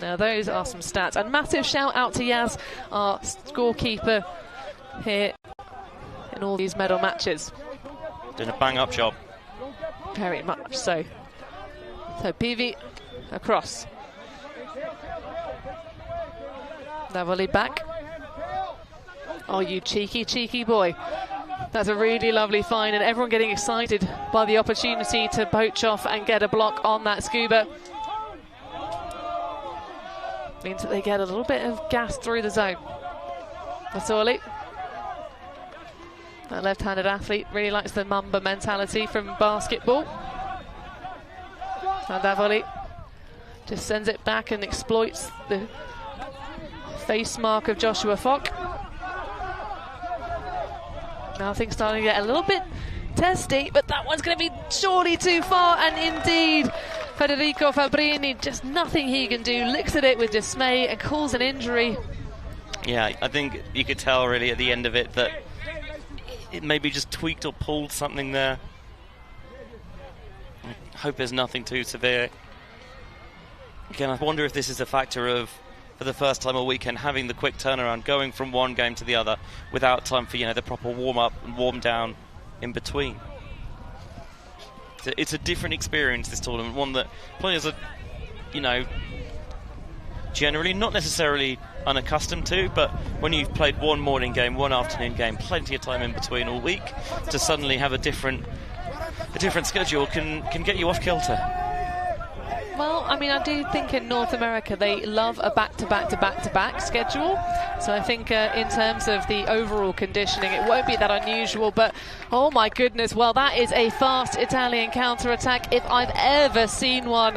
Now those are some stats, and massive shout out to Yaz, our scorekeeper here in all these medal matches. Doing a bang up job. Very much so. So PV across. Now volley back. Oh, you cheeky boy. That's a really lovely find, and everyone getting excited by the opportunity to poach off and get a block on that scuba. Means that they get a little bit of gas through the zone. Vasoli, that left-handed athlete, really likes the Mamba mentality from basketball. And Davoli just sends it back and exploits the face mark of Joshua Fock. Now things starting to get a little bit testy, but that one's going to be surely too far, and indeed Federico Fabbrini, just nothing he can do, looks at it with dismay and calls an injury. Yeah, I think you could tell really at the end of it that it maybe just tweaked or pulled something there. I hope there's nothing too severe. Again, I wonder if this is a factor of, for the first time all weekend, having the quick turnaround, going from one game to the other without time for, the proper warm-up and warm-down in between. It's a different experience, this tournament, one that players are, generally not necessarily unaccustomed to, but when you've played one morning game, one afternoon game, plenty of time in between all week, to suddenly have a different schedule can get you off kilter. Well, I mean, I do think in North America they love a back-to-back-to-back-to-back schedule. So I think in terms of the overall conditioning, it won't be that unusual. But, oh my goodness, well, that is a fast Italian counter-attack if I've ever seen one.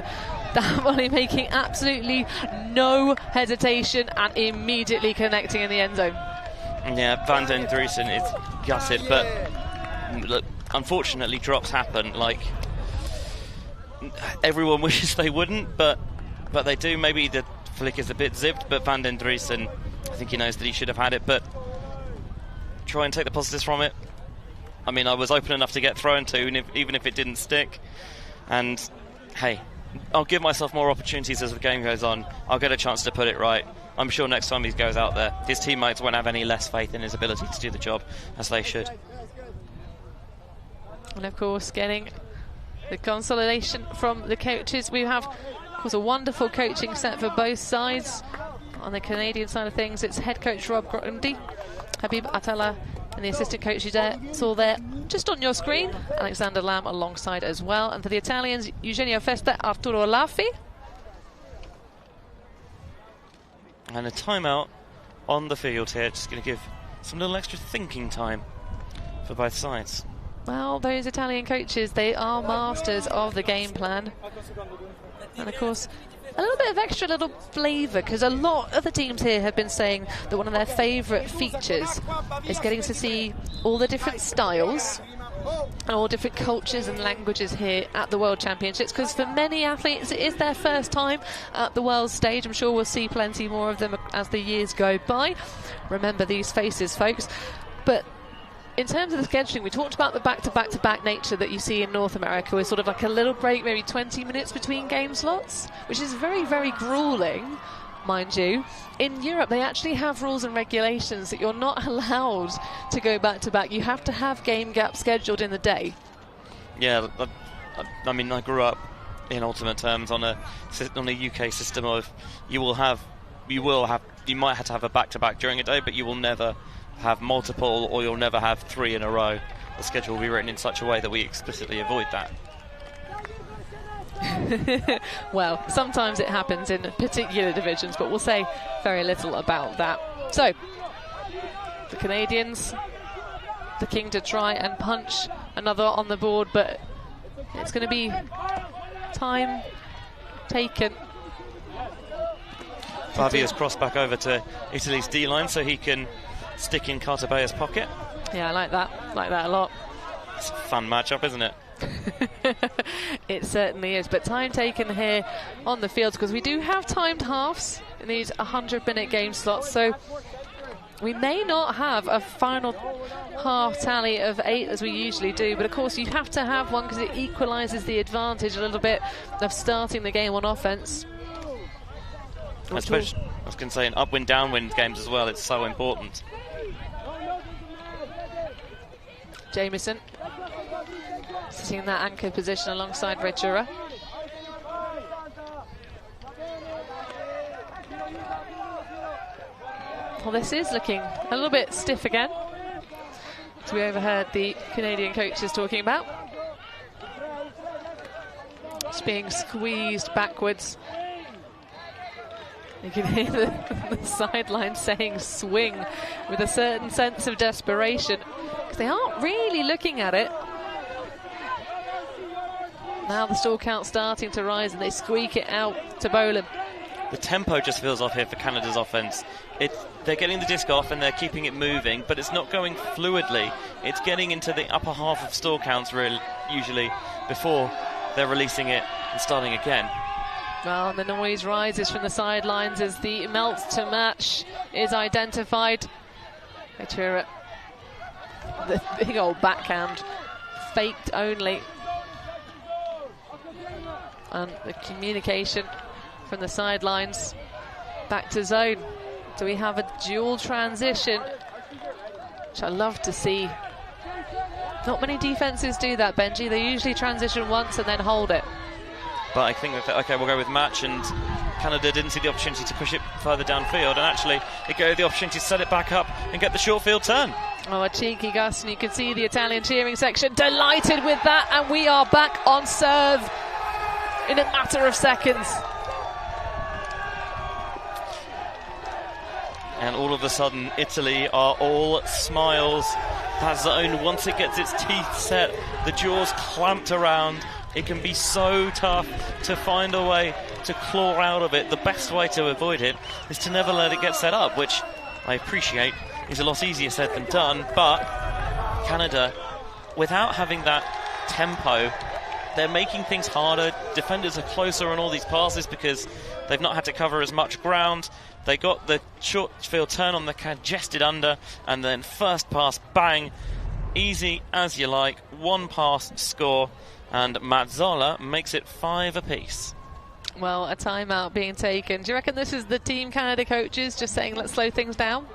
That volley making absolutely no hesitation and immediately connecting in the end zone. Yeah, Van den Driesen is gutted, but look, unfortunately drops happen. Like, everyone wishes they wouldn't, but they do. Maybe the flick is a bit zipped, but Van den Driesen, I think he knows that he should have had it, but try and take the positives from it. I mean, I was open enough to get thrown to, even if it didn't stick. And, hey, I'll give myself more opportunities as the game goes on. I'll get a chance to put it right. I'm sure next time he goes out there, his teammates won't have any less faith in his ability to do the job, as they should. And, of course, getting the consolidation from the coaches. We have Of course, a wonderful coaching set for both sides. On the Canadian side of things, it's head coach Rob Grundy, Habib Atala, and the assistant coach you saw there just on your screen, Alexander Lamb alongside as well. And for the Italians, Eugenio Festa, Arturo Laffi. And a timeout on the field here, just going to give some little extra thinking time for both sides. Well, those Italian coaches, they are masters of the game plan. And of course, a little bit of extra little flavour, because a lot of the teams here have been saying that one of their favourite features is getting to see all the different styles and all different cultures and languages here at the World Championships, because for many athletes it is their first time at the world stage. I'm sure we'll see plenty more of them as the years go by. Remember these faces, folks. But in terms of the scheduling, we talked about the back-to-back-to-back nature that you see in North America, with sort of like a little break, maybe 20 minutes between game slots, which is very, very grueling, mind you. In Europe, they actually have rules and regulations that you're not allowed to go back-to-back. You have to have game gaps scheduled in the day. Yeah, I mean, I grew up in ultimate terms on a UK system of you might have to have a back-to-back during a day, but you will never have multiple, or you'll never have 3 in a row. The schedule will be written in such a way that we explicitly avoid that. Well, sometimes it happens in particular divisions, but we'll say very little about that. So, the Canadians looking to try and punch another on the board, but it's going to be time taken. Fabio's crossed back over to Italy's D-line so he can stick in Cartabea's pocket. Yeah, I like that a lot. It's a fun matchup, isn't it? It certainly is. But time taken here on the field, because we do have timed halves in these 100-minute game slots, so we may not have a final half tally of 8 as we usually do, but of course you have to have one because it equalises the advantage a little bit of starting the game on offence. I suppose I was going to say in upwind downwind games as well, it's so important. Jamieson sitting in that anchor position alongside Regura. Well, this is looking a little bit stiff again, as we overheard the Canadian coaches talking about. It's being squeezed backwards. You can hear the sideline saying swing with a certain sense of desperation, because they aren't really looking at it. Now the stall count's starting to rise and they squeak it out to Boland. The tempo just feels off here for Canada's offence. They're getting the disc off and they're keeping it moving, but it's not going fluidly. It's getting into the upper half of stall counts usually before they're releasing it and starting again. Well, the noise rises from the sidelines as the melt to match is identified. The big old backhand, faked only. And the communication from the sidelines back to zone. Do we have a dual transition, which I love to see. Not many defences do that, Benji. They usually transition once and then hold it. But I think that, okay, we'll go with match, and Canada didn't see the opportunity to push it further downfield, and actually it gave the opportunity to set it back up and get the short field turn. Oh, a cheeky gust, and you can see the Italian cheering section delighted with that, and we are back on serve in a matter of seconds. And all of a sudden, Italy are all smiles. That zone, once it gets its teeth set, the jaws clamped around, it can be so tough to find a way to claw out of it. The best way to avoid it is to never let it get set up, which I appreciate is a lot easier said than done. But Canada, without having that tempo, they're making things harder. Defenders are closer on all these passes because they've not had to cover as much ground. They got the short field turn on the congested under, and then first pass, bang, easy as you like, one pass score, and Mazzola makes it 5 apiece. Well, a timeout being taken. Do you reckon this is the Team Canada coaches just saying let's slow things down?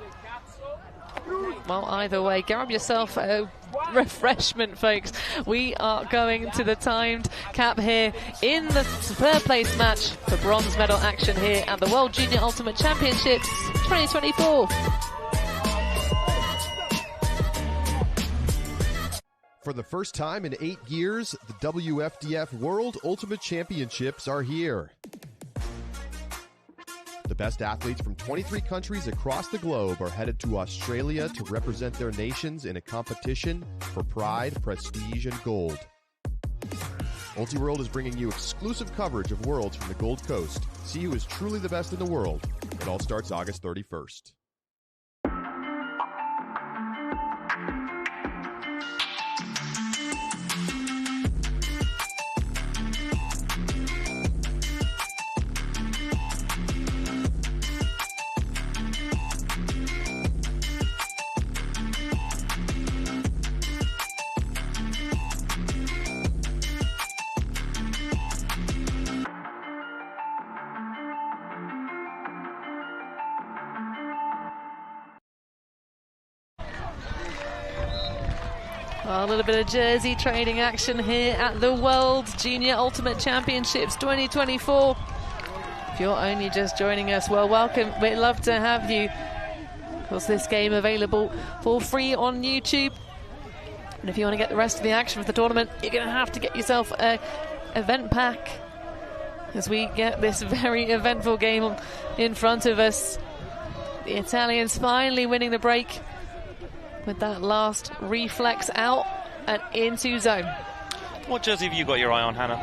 Well, either way, grab yourself a refreshment, folks. We are going to the timed cap here in the third place match for bronze medal action here at the World Junior Ultimate Championships 2024. For the first time in 8 years, the WFDF World Ultimate Championships are here. The best athletes from 23 countries across the globe are headed to Australia to represent their nations in a competition for pride, prestige, and gold. Ultiworld is bringing you exclusive coverage of Worlds from the Gold Coast. See who is truly the best in the world. It all starts August 31st. A little bit of jersey trading action here at the World Junior Ultimate Championships 2024. If you're only just joining us, well, welcome. We'd love to have you. Of course, this game available for free on YouTube. And if you want to get the rest of the action of the tournament, you're going to have to get yourself an event pack as we get this very eventful game in front of us. The Italians finally winning the break with that last reflex out and into zone. What jersey have you got your eye on, Hannah?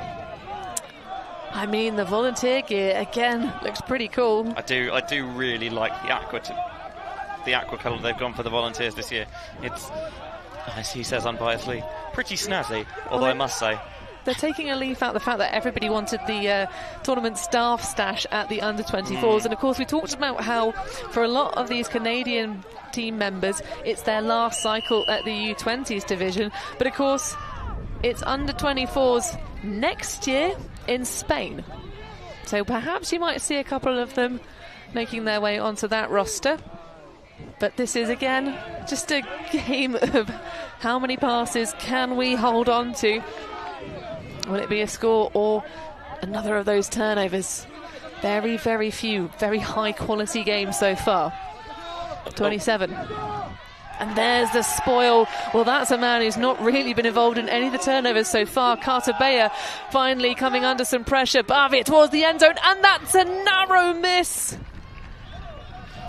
I mean, the volunteer gear again looks pretty cool. I do really like the aqua colour they've gone for the volunteers this year. It's, as he says unbiasedly, pretty snazzy, although I must say they're taking a leaf out the fact that everybody wanted the tournament staff stash at the under-24s. And of course we talked about how for a lot of these Canadian team members it's their last cycle at the U20s division, but of course it's under-24s next year in Spain, so perhaps you might see a couple of them making their way onto that roster. But this is again just a game of how many passes can we hold on to. Will it be a score or another of those turnovers? Very, very few, very high quality games so far. 27. And there's the spoil. Well, that's a man who's not really been involved in any of the turnovers so far. Carter Bayer finally coming under some pressure. Bavia towards the end zone, and that's a narrow miss.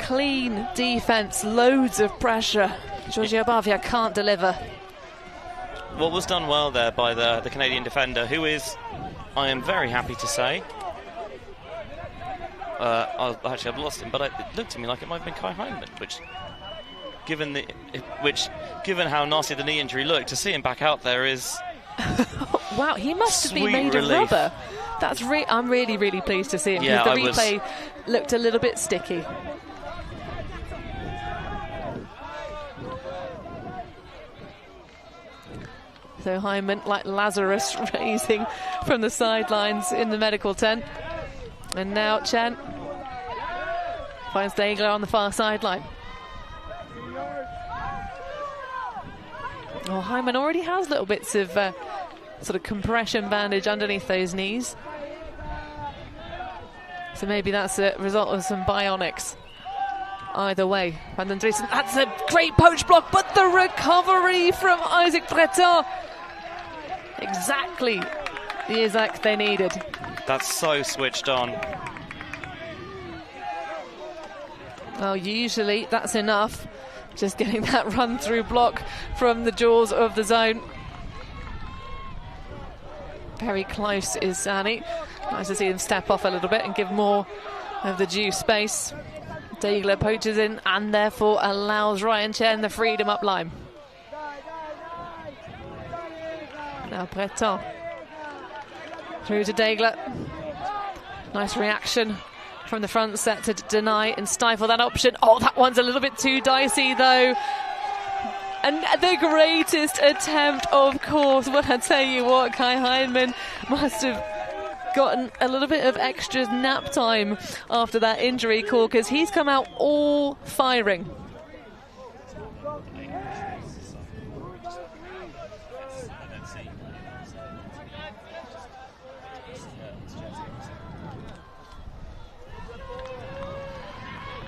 Clean defense, loads of pressure. Giorgio Bavia can't deliver. what was done well there by the Canadian defender, who is, I am very happy to say, actually I've lost him, but it looked to me like it might have been Kai Heinemann, which given how nasty the knee injury looked, to see him back out there is wow, he must have been made relief. of rubber. That's I'm really, really pleased to see him. Yeah, the replay looked a little bit sticky. So Hyman, like Lazarus, raising from the sidelines in the medical tent. And now Chen finds Dagler on the far sideline. Oh, Hyman already has little bits of sort of compression bandage underneath those knees. So maybe that's a result of some bionics. Either way, Van den Driessen, that's a great poach block, but the recovery from Isaac Breton. Exactly the Isaac they needed. That's so switched on. Well, usually that's enough. Just getting that run-through block from the jaws of the zone. Very close is Sani. Nice to see him step off a little bit and give more of the due space. Dagler poaches in and therefore allows Ryan Chen the freedom up line. Now Breton through to Dagler. Nice reaction from the front set to deny and stifle that option. Oh, that one's a little bit too dicey though. And the greatest attempt, of course. But I tell you what, Kai Heinemann must have gotten a little bit of extra nap time after that injury call, because he's come out all firing.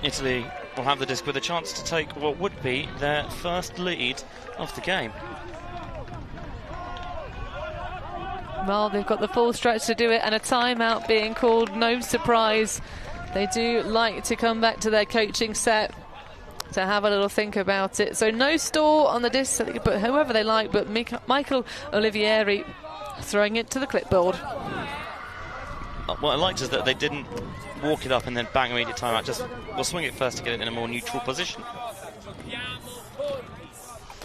Italy will have the disc with a chance to take what would be their first lead of the game. Well, they've got the full stretch to do it, and a timeout being called. No surprise. They do like to come back to their coaching set to have a little think about it. So no store on the disc, so they can put whoever they like, but Michael Olivieri throwing it to the clipboard. What I liked is that they didn't walk it up and then bang immediate timeout. Just we'll swing it first to get it in a more neutral position.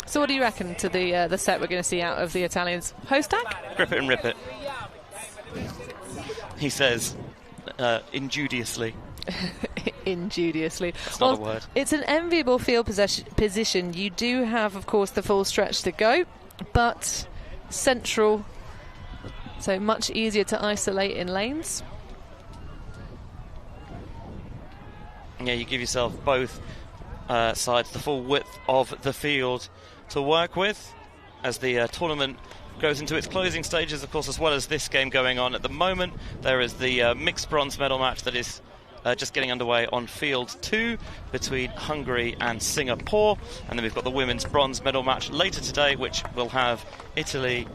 So what do you reckon to the set we're going to see out of the Italians? Hostak? Grip it and rip it. He says injudiously. Injudiously. That's not a word. It's an enviable field position. You do have, of course, the full stretch to go, but central, so much easier to isolate in lanes. Yeah, you give yourself both sides the full width of the field to work with as the tournament goes into its closing stages, of course, as well as this game going on at the moment. There is the mixed bronze medal match that is just getting underway on field 2 between Hungary and Singapore, and then we've got the women's bronze medal match later today, which will have Italy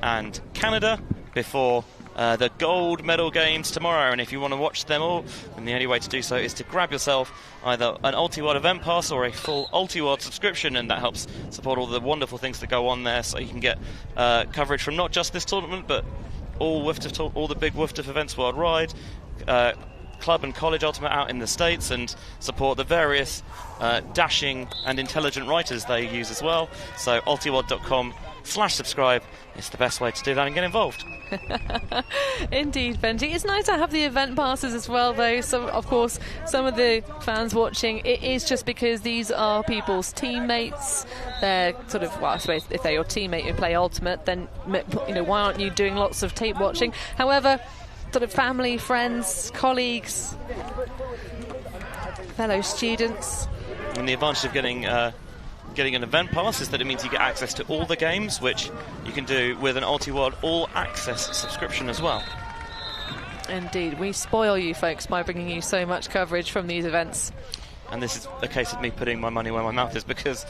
and Canada before the gold medal games tomorrow. And if you want to watch them all, then the only way to do so is to grab yourself either an UltiWorld event pass or a full UltiWorld subscription, and that helps support all the wonderful things that go on there, so you can get coverage from not just this tournament but all the big WFTF events worldwide, club and college Ultimate out in the States, and support the various dashing and intelligent writers they use as well. So ultiworld.com/subscribe is the best way to do that and get involved. Indeed, Benji. It's nice to have the event passes as well, though. So, of course, some of the fans watching, it is just because these are people's teammates. They're sort of, well, I suppose if they're your teammate who play Ultimate, then, you know, why aren't you doing lots of tape watching? However, sort of family, friends, colleagues, fellow students. And the advantage of getting an event pass is that it means you get access to all the games, which you can do with an UltiWorld All Access subscription as well. Indeed, we spoil you folks by bringing you so much coverage from these events. And this is a case of me putting my money where my mouth is, because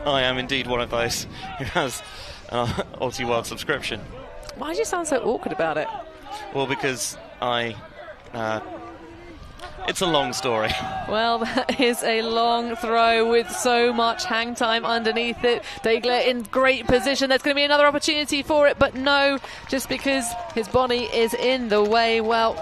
I am indeed one of those who has an UltiWorld subscription. Why do you sound so awkward about it? Well, because it's a long story. Well, that is a long throw with so much hang time underneath it. Degler in great position. There's going to be another opportunity for it, but no, just because his body is in the way. Well,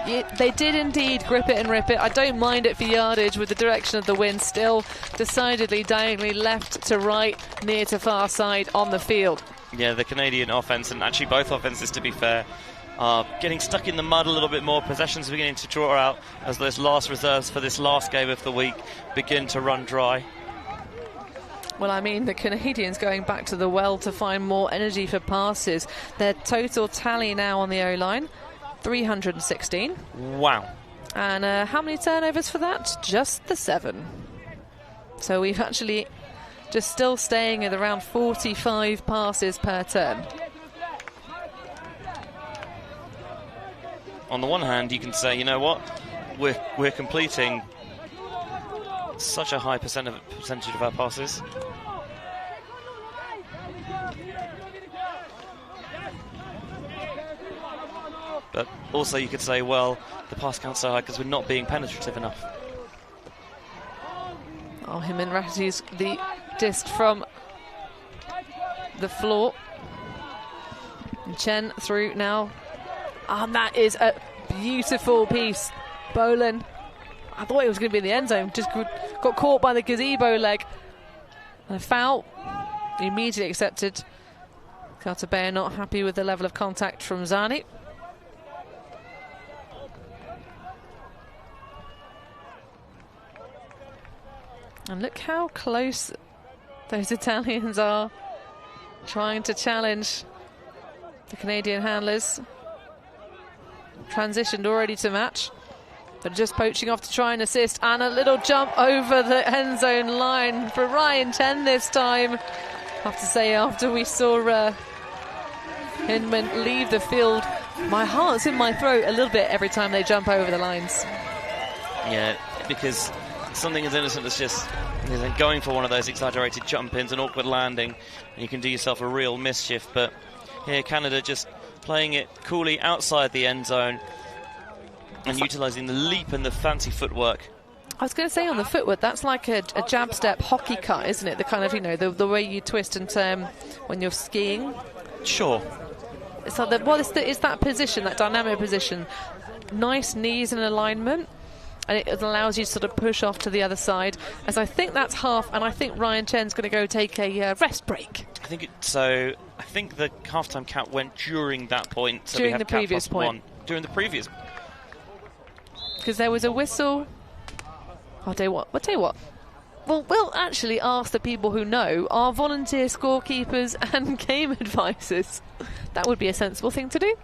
they did indeed grip it and rip it. I don't mind it for yardage with the direction of the wind. Still decidedly diagonally left to right, near to far side on the field. Yeah, the Canadian offence, and actually both offences, to be fair, are getting stuck in the mud a little bit more. Possessions are beginning to draw out as those last reserves for this last game of the week begin to run dry. Well, I mean, the Canadians going back to the well to find more energy for passes. Their total tally now on the O-line, 316. Wow. And how many turnovers for that? Just the 7. So we've actually just still staying at around 45 passes per turn. On the one hand, you can say, you know what, we're completing such a high percentage of our passes. But also you could say, well, the pass count's so high because we're not being penetrative enough. Oh, Himen Rati's the disc from the floor. And Chen through now. And that is a beautiful piece. Bolan, I thought it was going to be in the end zone, just got caught by the gazebo leg. And a foul, immediately accepted. Carter-Bayer not happy with the level of contact from Zani. And look how close those Italians are, trying to challenge the Canadian handlers. Transitioned already to match, but just poaching off to try and assist, and a little jump over the end zone line for Ryan Chen this time. I have to say, after we saw Hinman leave the field, my heart's in my throat a little bit every time they jump over the lines. Yeah, because something as innocent as just going for one of those exaggerated jump-ins, an awkward landing, and you can do yourself a real mischief. But here Canada just playing it coolly outside the end zone and utilising the leap and the fancy footwork. I was going to say on the footwork, that's like a jab step hockey cut, isn't it? The kind of, you know, the way you twist and turn when you're skiing. Sure. It's like it's that position, that dynamic position. Nice knees in alignment, and it allows you to sort of push off to the other side. As I think that's half, and I think Ryan Chen's going to go take a rest break. I think the half-time count went during that point. So during the previous point. During the previous. Because there was a whistle. I'll tell you what. Well, we'll actually ask the people who know, our volunteer scorekeepers and game advisors. That would be a sensible thing to do.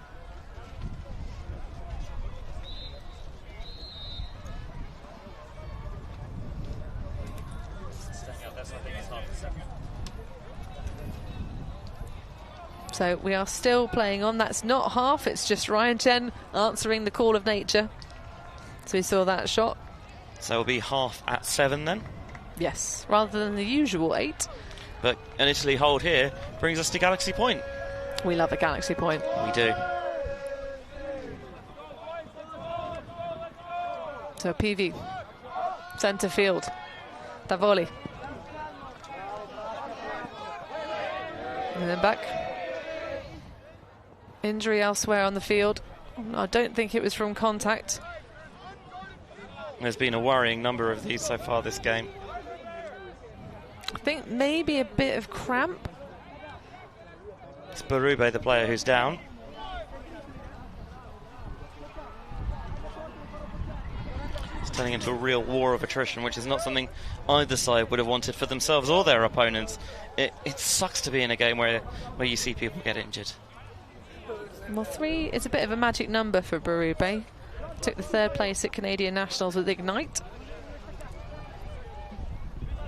So we are still playing on. That's not half, it's just Ryan Chen answering the call of nature. So we saw that shot. So it'll be half at 7 then? Yes, rather than the usual 8. But an Italy hold here brings us to Galaxy Point. We love a Galaxy Point. We do. So PV, centre field, Davoli. And then back. Injury elsewhere on the field. I don't think it was from contact. There's been a worrying number of these so far this game. I think maybe a bit of cramp. It's Berube, the player who's down. It's turning into a real war of attrition, which is not something either side would have wanted for themselves or their opponents. It sucks to be in a game where you see people get injured. Well, 3 is a bit of a magic number for Berube. Took the 3rd place at Canadian Nationals with Ignite.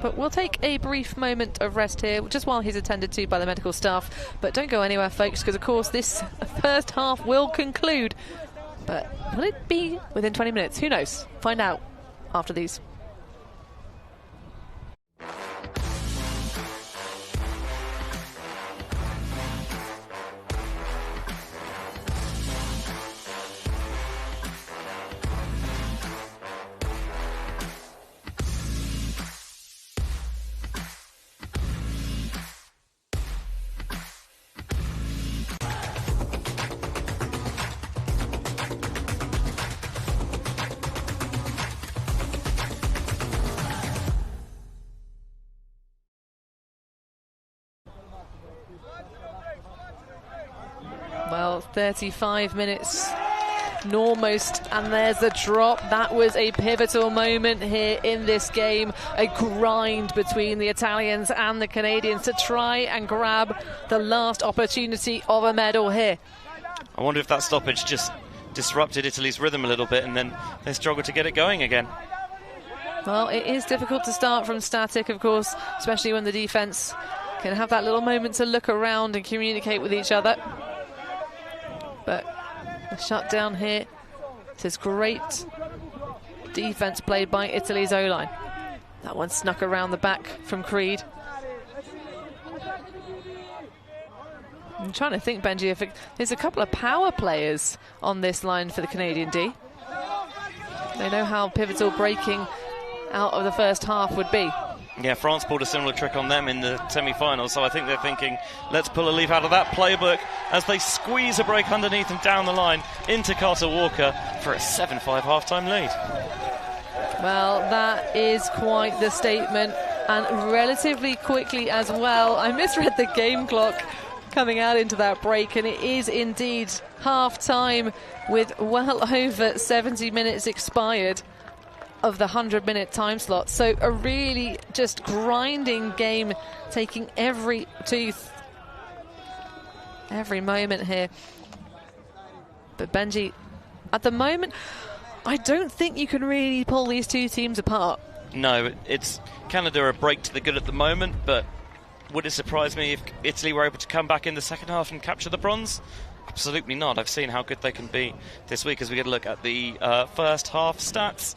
But we'll take a brief moment of rest here, just while he's attended to by the medical staff. But don't go anywhere, folks, because of course this first half will conclude. But will it be within 20 minutes? Who knows? Find out after these. Well, 35 minutes almost, and there's a drop. That was a pivotal moment here in this game. A grind between the Italians and the Canadians to try and grab the last opportunity of a medal here. I wonder if that stoppage just disrupted Italy's rhythm a little bit and then they struggled to get it going again. Well, it is difficult to start from static, of course, especially when the defence can have that little moment to look around and communicate with each other. But the shutdown here, this is great defence played by Italy's O-line. That one snuck around the back from Creed. I'm trying to think, Benji, if there's a couple of power players on this line for the Canadian D. They know how pivotal breaking out of the first half would be. Yeah, France pulled a similar trick on them in the semi-finals, so I think they're thinking, let's pull a leaf out of that playbook as they squeeze a break underneath and down the line into Carter Walker for a 7-5 half-time lead. Well, that is quite the statement, and relatively quickly as well. I misread the game clock coming out into that break, and it is indeed half-time with well over 70 minutes expired of the 100-minute time slot. So a really just grinding game, taking every tooth, every moment here. But Benji, at the moment, I don't think you can really pull these two teams apart. No, it's Canada are a break to the good at the moment, but would it surprise me if Italy were able to come back in the second half and capture the bronze? Absolutely not. I've seen how good they can be this week as we get a look at the first half stats.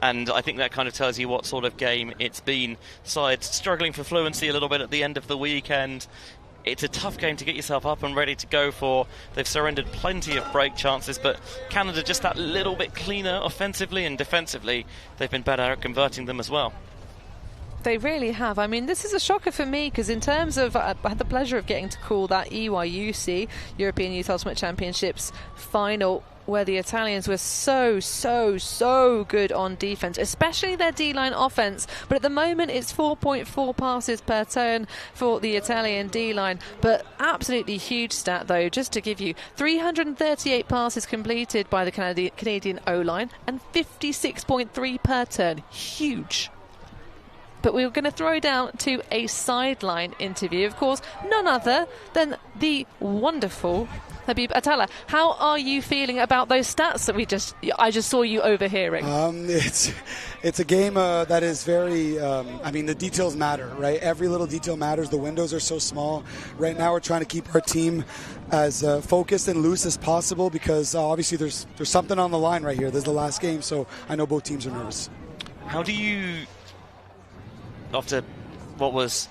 And I think that kind of tells you what sort of game it's been. Sides struggling for fluency a little bit at the end of the weekend. It's a tough game to get yourself up and ready to go for. They've surrendered plenty of break chances, but Canada just that little bit cleaner offensively, and defensively they've been better at converting them as well. They really have. I mean, this is a shocker for me because in terms of, I had the pleasure of getting to call that EYUC, European Youth Ultimate Championships final, where the Italians were so good on defence, especially their D-line offence. But at the moment, it's 4.4 passes per turn for the Italian D-line. But absolutely huge stat, though, just to give you 338 passes completed by the Canadian O-line and 56.3 per turn. Huge. But we were going to throw down to a sideline interview. Of course, none other than the wonderful Habib Attallah. How are you feeling about those stats that I just saw you overhearing? It's a game that is very, I mean, the details matter, right? Every little detail matters. The windows are so small. Right now we're trying to keep our team as focused and loose as possible because obviously there's something on the line right here. This is the last game, so I know both teams are nervous. How do you, after what was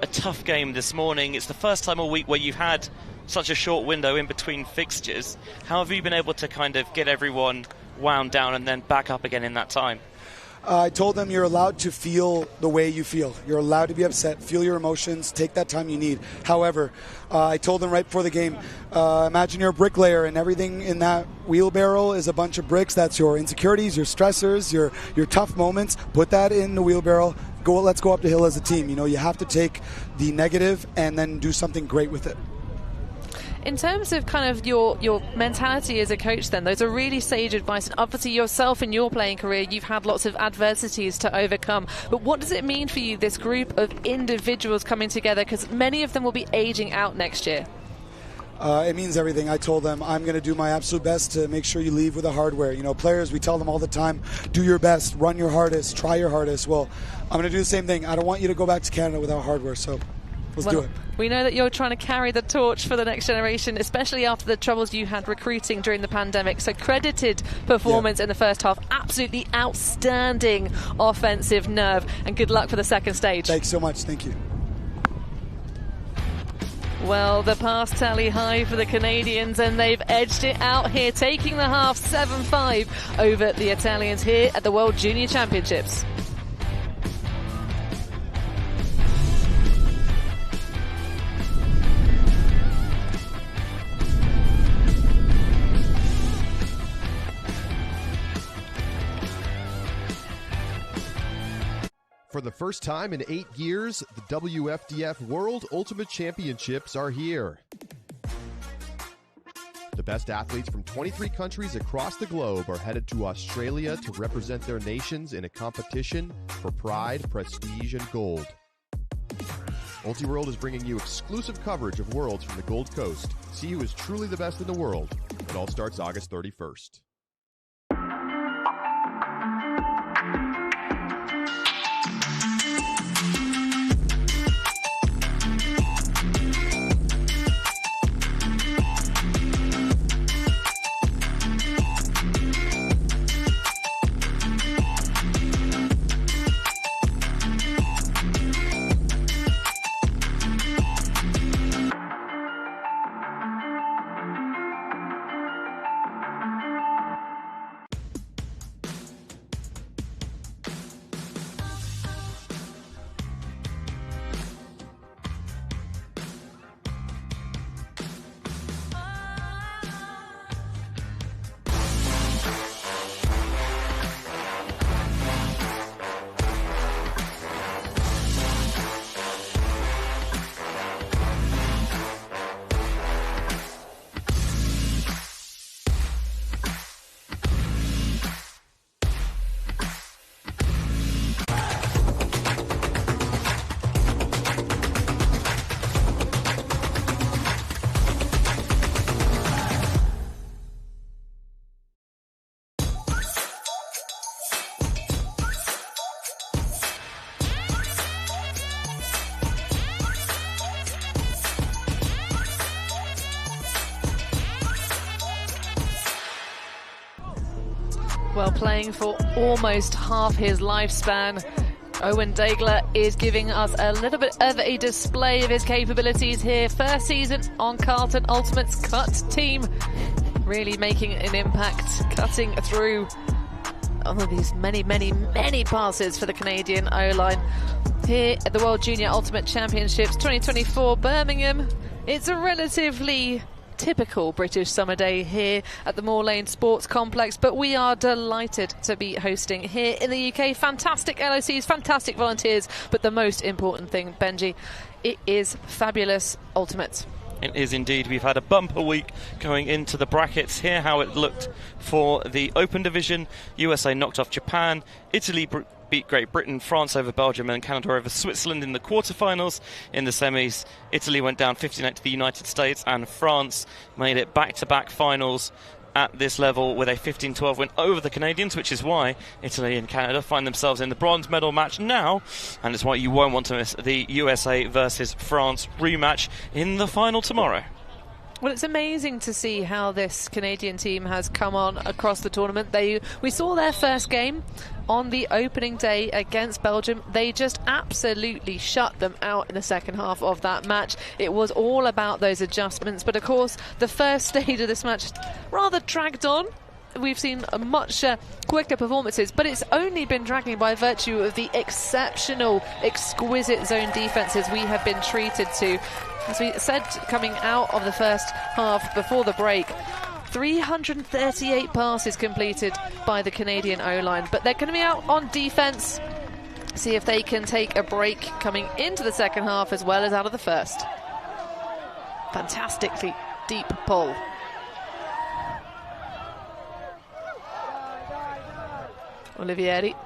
a tough game this morning, it's the first time all week where you've had such a short window in between fixtures. How have you been able to kind of get everyone wound down and then back up again in that time? I told them you're allowed to feel the way you feel. You're allowed to be upset, feel your emotions, take that time you need. However, I told them right before the game, imagine you're a bricklayer and everything in that wheelbarrow is a bunch of bricks. That's your insecurities, your stressors, your tough moments. Put that in the wheelbarrow. Let's go up the hill as a team. You know, you have to take the negative and then do something great with it. In terms of kind of your mentality as a coach then, those are really sage advice, and obviously yourself in your playing career you've had lots of adversities to overcome, but what does it mean for you, this group of individuals coming together, because many of them will be aging out next year? It means everything. I told them I'm going to do my absolute best to make sure you leave with the hardware. You know, players, we tell them all the time, do your best, run your hardest, try your hardest. Well, I'm going to do the same thing. I don't want you to go back to Canada without hardware, so let's do it. We know that you're trying to carry the torch for the next generation, especially after the troubles you had recruiting during the pandemic. So credited performance in the first half. Absolutely outstanding offensive nerve. And good luck for the second stage. Thanks so much. Thank you. Well, the pass tally high for the Canadians, and they've edged it out here, taking the half 7-5 over the Italians here at the World Junior Championships. For the first time in 8 years, the WFDF World Ultimate Championships are here. The best athletes from 23 countries across the globe are headed to Australia to represent their nations in a competition for pride, prestige, and gold. Ultiworld is bringing you exclusive coverage of Worlds from the Gold Coast. See who is truly the best in the world. It all starts August 31st. Well, playing for almost half his lifespan, Owen Dagler is giving us a little bit of a display of his capabilities here. First season on Carlton Ultimate's cut team, really making an impact, cutting through all of these many passes for the Canadian O-line. Here at the World Junior Ultimate Championships 2024 Birmingham, it's a relatively typical British summer day here at the Moor Lane Sports Complex, but we are delighted to be hosting here in the UK. Fantastic LOCs, fantastic volunteers, but the most important thing, Benji, it is fabulous ultimates. It is indeed. We've had a bumper week going into the brackets. Here how it looked for the Open Division. USA knocked off Japan. Italy beat Great Britain, France over Belgium, and Canada over Switzerland in the quarterfinals. In the semis, Italy went down 15-8 to the United States, and France made it back-to-back finals at this level with a 15-12 win over the Canadians, which is why Italy and Canada find themselves in the bronze medal match now, and it's why you won't want to miss the USA versus France rematch in the final tomorrow. Well, it's amazing to see how this Canadian team has come on across the tournament. We saw their first game on the opening day against Belgium. They just absolutely shut them out in the second half of that match. It was all about those adjustments, but of course the first stage of this match rather dragged on. We've seen much quicker performances, but it's only been dragging by virtue of the exceptional, exquisite zone defences we have been treated to. As we said, coming out of the first half before the break, 338 passes completed by the Canadian O-line, but they're going to be out on defence. See if they can take a break coming into the second half as well as out of the first. Fantastically deep pull. Olivieri.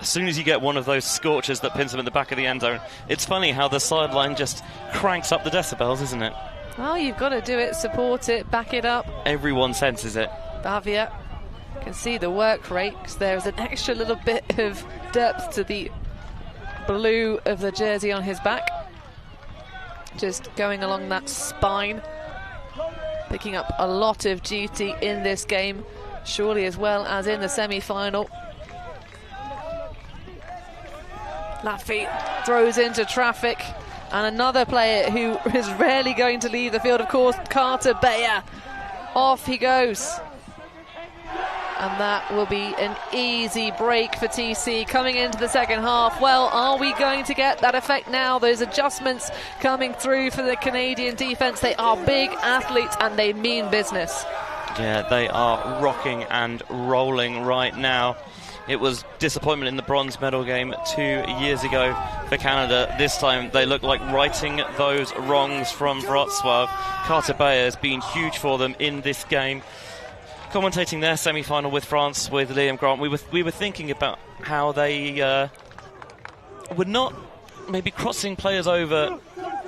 As soon as you get one of those scorchers that pins them in the back of the end zone, it's funny how the sideline just cranks up the decibels, isn't it? Oh, you've got to do it, support it, back it up. Everyone senses it. Bavia can see the work rate, because there's an extra little bit of depth to the blue of the jersey on his back. Just going along that spine, picking up a lot of duty in this game, surely as well as in the semi-final. Laffy throws into traffic, and another player who is rarely going to leave the field, of course, Carter Bayer. Off he goes. And that will be an easy break for TC coming into the second half. Well, are we going to get that effect now? Those adjustments coming through for the Canadian defence. They are big athletes and they mean business. Yeah, they are rocking and rolling right now. It was disappointment in the bronze medal game 2 years ago for Canada. This time they look like righting those wrongs from Wrocław. Carter Bayer has been huge for them in this game. Commentating their semi-final with France, with Liam Grant, we were thinking about how they were not maybe crossing players over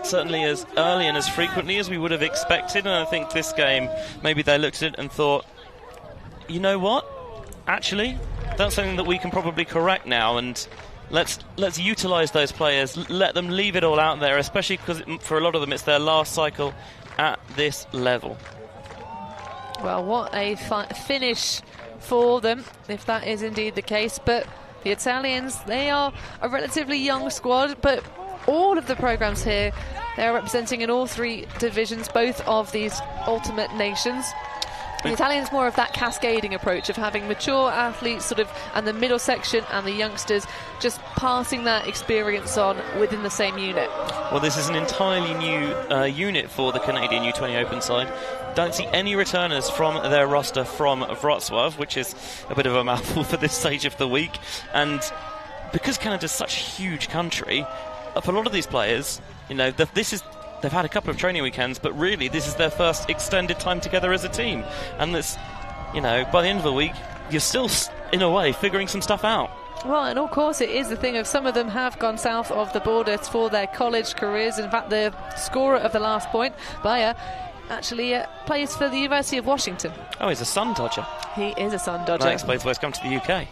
certainly as early and as frequently as we would have expected. And I think this game, maybe they looked at it and thought, you know what? Actually, that's something that we can probably correct now, and let's utilise those players, let them leave it all out there, especially because for a lot of them it's their last cycle at this level. Well, what a finish for them, if that is indeed the case. But the Italians, they are a relatively young squad, but all of the programmes here, they're representing in all three divisions, both of these ultimate nations. The Italians more of that cascading approach of having mature athletes sort of, and the middle section and the youngsters just passing that experience on within the same unit. Well, this is an entirely new unit for the Canadian U20 Open side. Don't see any returners from their roster from Wrocław, which is a bit of a mouthful for this stage of the week. And because Canada's such a huge country, for a lot of these players, you know, they've had a couple of training weekends, but really this is their first extended time together as a team. And this, you know, by the end of the week, you're still, in a way, figuring some stuff out. Well, and of course it is the thing of some of them have gone south of the border for their college careers. In fact, the scorer of the last point, Bayer, actually plays for the University of Washington. Oh, he's a Sun Dodger. He is a Sun Dodger. That explains why he's come to the UK.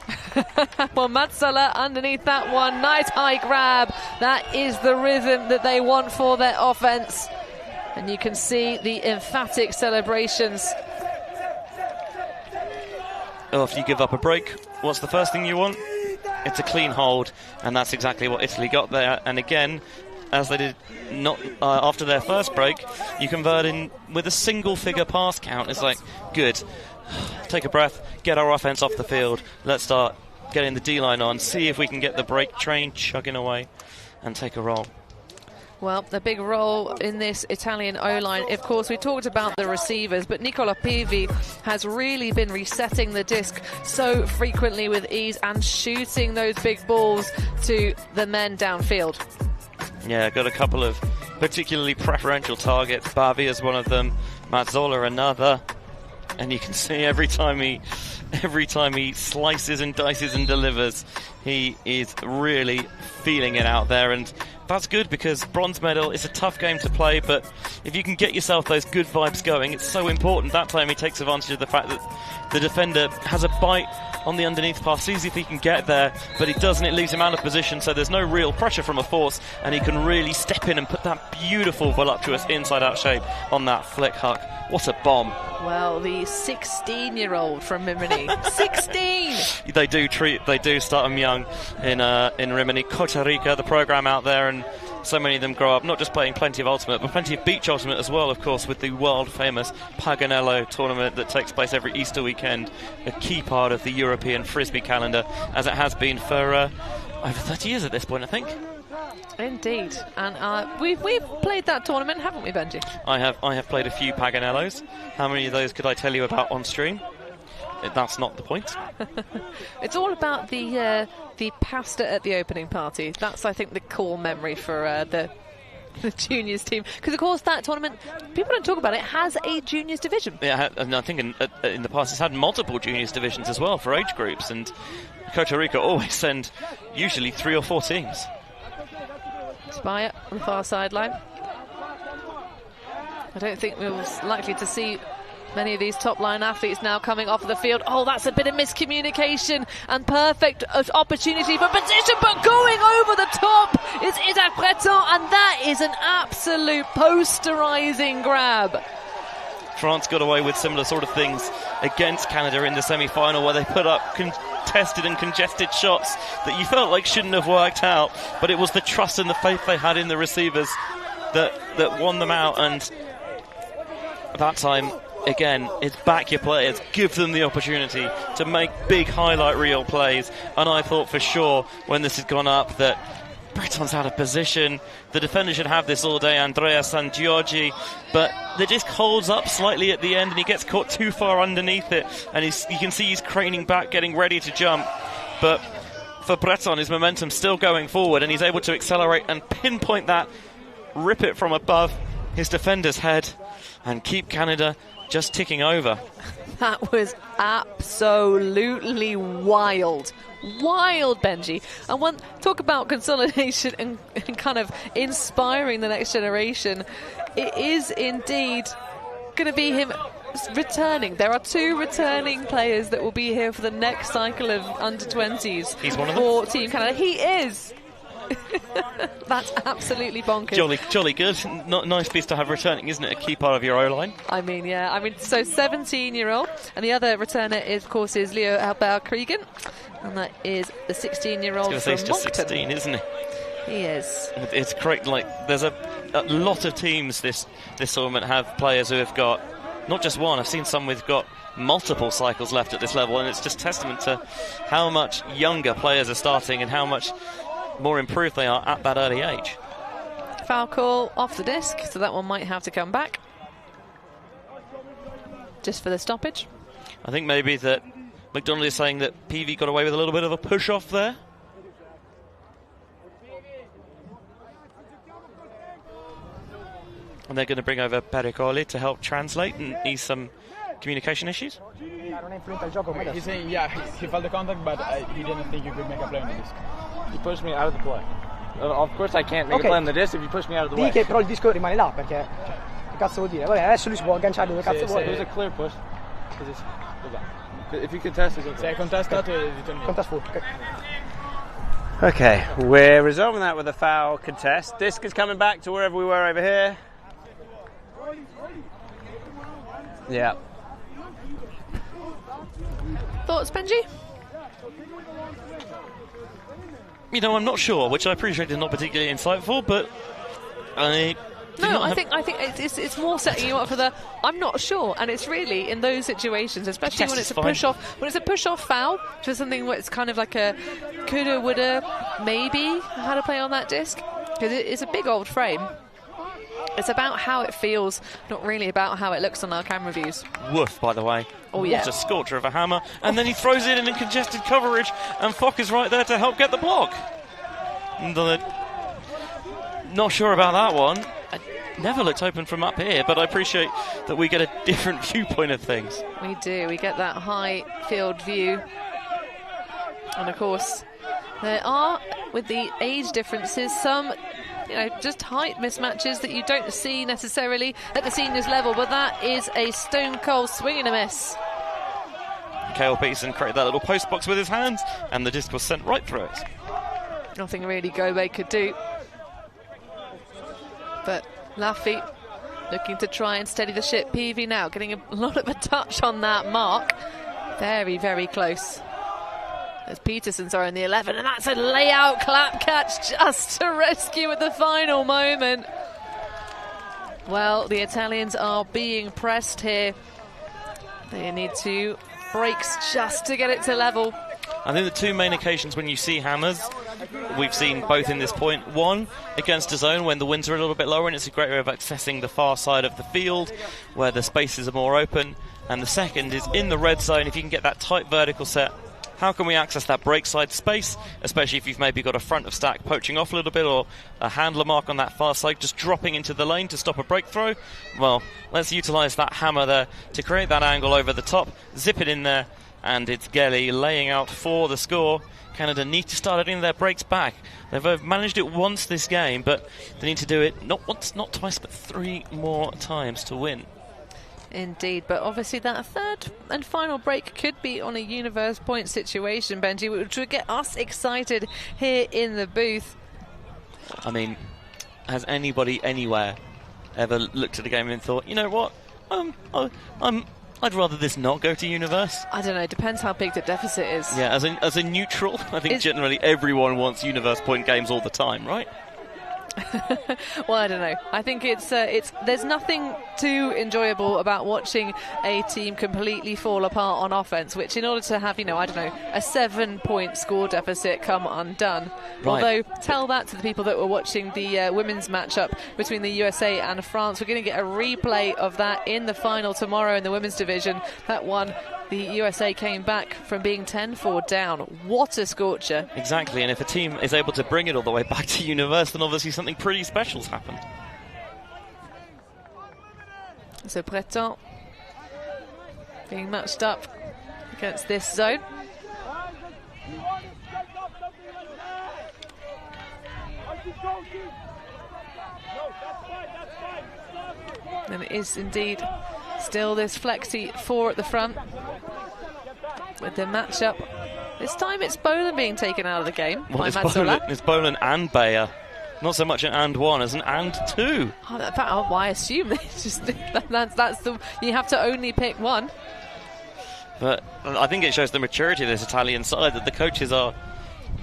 Well, Matsala underneath that one. Nice high grab. That is the rhythm that they want for their offence. And you can see the emphatic celebrations after you give up a break, what's the first thing you want? It's a clean hold, and that's exactly what Italy got there. And again, as they did not after their first break, you convert in with a single-figure pass count. It's like, good. Take a breath, get our offense off the field. Let's start getting the D-line on, see if we can get the break train chugging away and take a roll. Well, the big role in this Italian O-line, of course, we talked about the receivers, but Nicola Pivi has really been resetting the disc so frequently with ease and shooting those big balls to the men downfield. Yeah, got a couple of particularly preferential targets. Bavi is one of them, Mazzola another, and you can see every time he slices and dices and delivers, he is really feeling it out there, and that's good because bronze medal is a tough game to play, but if you can get yourself those good vibes going, it's so important. That time he takes advantage of the fact that the defender has a bite on the underneath pass, sees if he can get there, but he doesn't. It leaves him out of position, so there's no real pressure from a force, and he can really step in and put that beautiful voluptuous inside-out shape on that flick huck. What a bomb. Well, the 16-year-old from Rimini. 16! They do start them young in Rimini. Costa Rica, the program out there, and so many of them grow up not just playing plenty of Ultimate, but plenty of Beach Ultimate as well, of course, with the world-famous Paganello tournament that takes place every Easter weekend, a key part of the European Frisbee calendar, as it has been for over 30 years at this point, I think. Indeed, and we've played that tournament, haven't we, Benji? I have played a few Paganellos. How many of those could I tell you about on stream? That's not the point. It's all about the pasta at the opening party. That's, I think, the core memory for the juniors team, because of course that tournament, people don't talk about it, has a juniors division. Yeah, and I think in the past it's had multiple juniors divisions as well for age groups, and Costa Rica always send usually 3 or 4 teams. Spire on the far sideline. I don't think we were likely to see many of these top-line athletes now coming off the field. Oh, that's a bit of miscommunication and perfect opportunity for position, but going over the top is Isaac Breton, and that is an absolute posterizing grab. France got away with similar sort of things against Canada in the semi-final, where they put up contested and congested shots that you felt like shouldn't have worked out, but it was the trust and the faith they had in the receivers that won them out. And that time, again, it's back your players, give them the opportunity to make big highlight reel plays. And I thought for sure when this had gone up that Breton's out of position, the defender should have this all day, Andrea Sangiorgi, but the disc holds up slightly at the end and he gets caught too far underneath it, and you can see he's craning back, getting ready to jump, but for Breton his momentum's still going forward and he's able to accelerate and pinpoint that, rip it from above his defender's head and keep Canada just ticking over. That was absolutely wild. Wild, Benji. And talk about consolidation and kind of inspiring the next generation. It is indeed going to be him returning. There are 2 returning players that will be here for the next cycle of under-20s. He's one of them? For Team Canada. He is. That's absolutely bonkers. Jolly good. Nice piece to have returning, isn't it? A key part of your O-line. I mean, yeah. I mean, so 17-year-old. And the other returner, of course, is Leo Albert Kriegen. And that is the 16-year-old from he's just Moncton. 16, isn't he? He is. It's great. Like, there's a lot of teams this tournament have players who have got not just one. I've seen some who've got multiple cycles left at this level, and it's just testament to how much younger players are starting and how much more improved they are at that early age. Foul call off the disc, so that one might have to come back just for the stoppage. I think maybe that McDonald is saying that Peavy got away with a little bit of a push off there. And they're going to bring over Pericoli to help translate and ease some communication issues. He's saying, yeah, he felt the contact, but he didn't think you could make a play on the disc. He pushed me out of the play. Of course I can't make a play on the disc if you push me out of the way. Che però il disco rimane là, perché che cazzo vuol dire? Vabbè, adesso lui si può agganciare dove cazzo vuole. It was a clear push. If you contest, it's okay. Se hai contestato, ritorni. Contest full. Okay, we're resolving that with a foul contest. Disc is coming back to wherever we were over here. Yeah. Thoughts, Benji? You know, I'm not sure, which I appreciate is not particularly insightful, but I think it's more setting you up for the I'm not sure, and it's really in those situations, especially when it's a push-off foul for something where it's kind of like a coulda, woulda, maybe how to play on that disc, because it's a big old frame. It's about how it feels, not really about how it looks on our camera views. Woof, by the way. Oh, yeah. What a scorcher of a hammer. And then he throws it in congested coverage, and Fock is right there to help get the block. Not sure about that one. It never looked open from up here, but I appreciate that we get a different viewpoint of things. We do. We get that high field view. And, of course, there are, with the age differences, some... just height mismatches that you don't see necessarily at the seniors level, but that is a stone cold swing and a miss. Cale Peterson created that little post box with his hands, and the disc was sent right through it. Nothing really Gobe could do. But Laffy looking to try and steady the ship. PV now getting a lot of a touch on that mark. Very, very close. As Peterson's are in the 11, and that's a layout clap catch just to rescue at the final moment. Well, the Italians are being pressed here. They need 2 breaks just to get it to level. I think the 2 main occasions when you see hammers, we've seen both in this point. One, against a zone when the winds are a little bit lower, and it's a great way of accessing the far side of the field where the spaces are more open. And the second is in the red zone, if you can get that tight vertical set. How can we access that break side space, especially if you've maybe got a front of stack poaching off a little bit, or a handler mark on that far side just dropping into the lane to stop a break throw? Well, let's utilise that hammer there to create that angle over the top, zip it in there, and it's Gelly laying out for the score. Canada need to start adding their breaks back. They've managed it once this game, but they need to do it not once, not twice, but 3 more times to win. Indeed, but obviously that third and final break could be on a universe point situation, Benji, which would get us excited here in the booth. I mean, has anybody anywhere ever looked at a game and thought, you know what, I'd rather this not go to universe? I don't know, it depends how big the deficit is. Yeah, as a neutral, I think generally everyone wants universe point games all the time, right? Well, I don't know. I think there's nothing too enjoyable about watching a team completely fall apart on offense, which in order to have, a 7-point score deficit come undone. Right. Although, tell that to the people that were watching the women's matchup between the USA and France. We're going to get a replay of that in the final tomorrow in the women's division. That one, the USA came back from being 10-4 down. What a scorcher. Exactly, and if a team is able to bring it all the way back to universe, then obviously something pretty special's happened. So Breton being matched up against this zone. And it is indeed still this flexi 4 at the front with the matchup. This time it's Boland being taken out of the game by Mazzola. It's Boland and Bayer. Not so much an and 1 as an and 2. I assume you have to only pick one. But I think it shows the maturity of this Italian side that the coaches are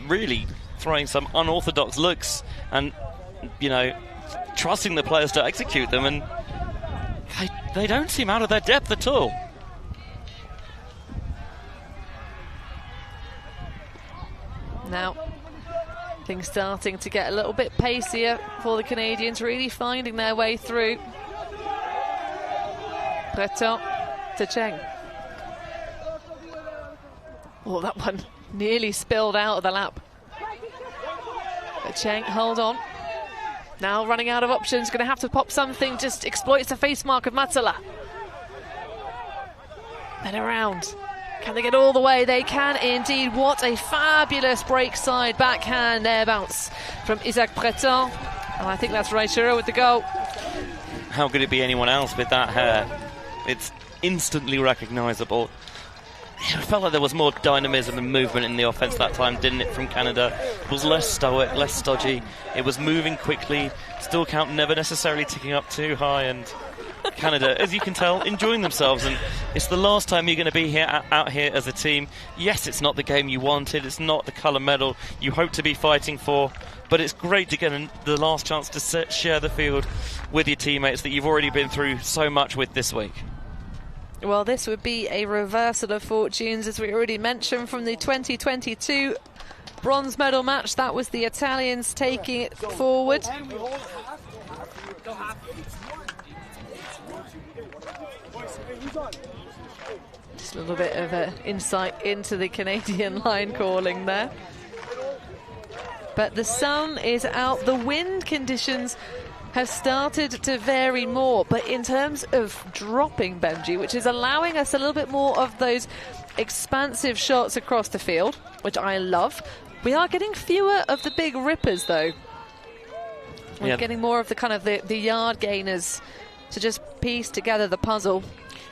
really throwing some unorthodox looks and, trusting the players to execute them, and they don't seem out of their depth at all. Now, things starting to get a little bit pacier for the Canadians, really finding their way through. Breton to Cheng. Oh, that one nearly spilled out of the lap. But Cheng, hold on. Now running out of options, going to have to pop something, just exploits the face mark of Mazzola. Then around. Can they get all the way? They can indeed. What a fabulous break side backhand air bounce from Isaac Breton. And I think that's Raichura with the goal. How could it be anyone else with that hair? It's instantly recognisable. It felt like there was more dynamism and movement in the offence that time, didn't it, from Canada? It was less stoic, less stodgy. It was moving quickly. Still count never necessarily ticking up too high, and Canada, as you can tell, enjoying themselves, and it's the last time you're going to be here out here as a team. Yes, it's not the game you wanted, it's not the colour medal you hope to be fighting for, but it's great to get the last chance to share the field with your teammates that you've already been through so much with this week. Well, this would be a reversal of fortunes, as we already mentioned, from the 2022 bronze medal match. That was the Italians taking it forward. Just a little bit of insight into the Canadian line calling there. But the sun is out. The wind conditions have started to vary more, but in terms of dropping, Benji, which is allowing us a little bit more of those expansive shots across the field, which I love. We are getting fewer of the big rippers, though. We're getting more of the kind of the yard gainers to just piece together the puzzle.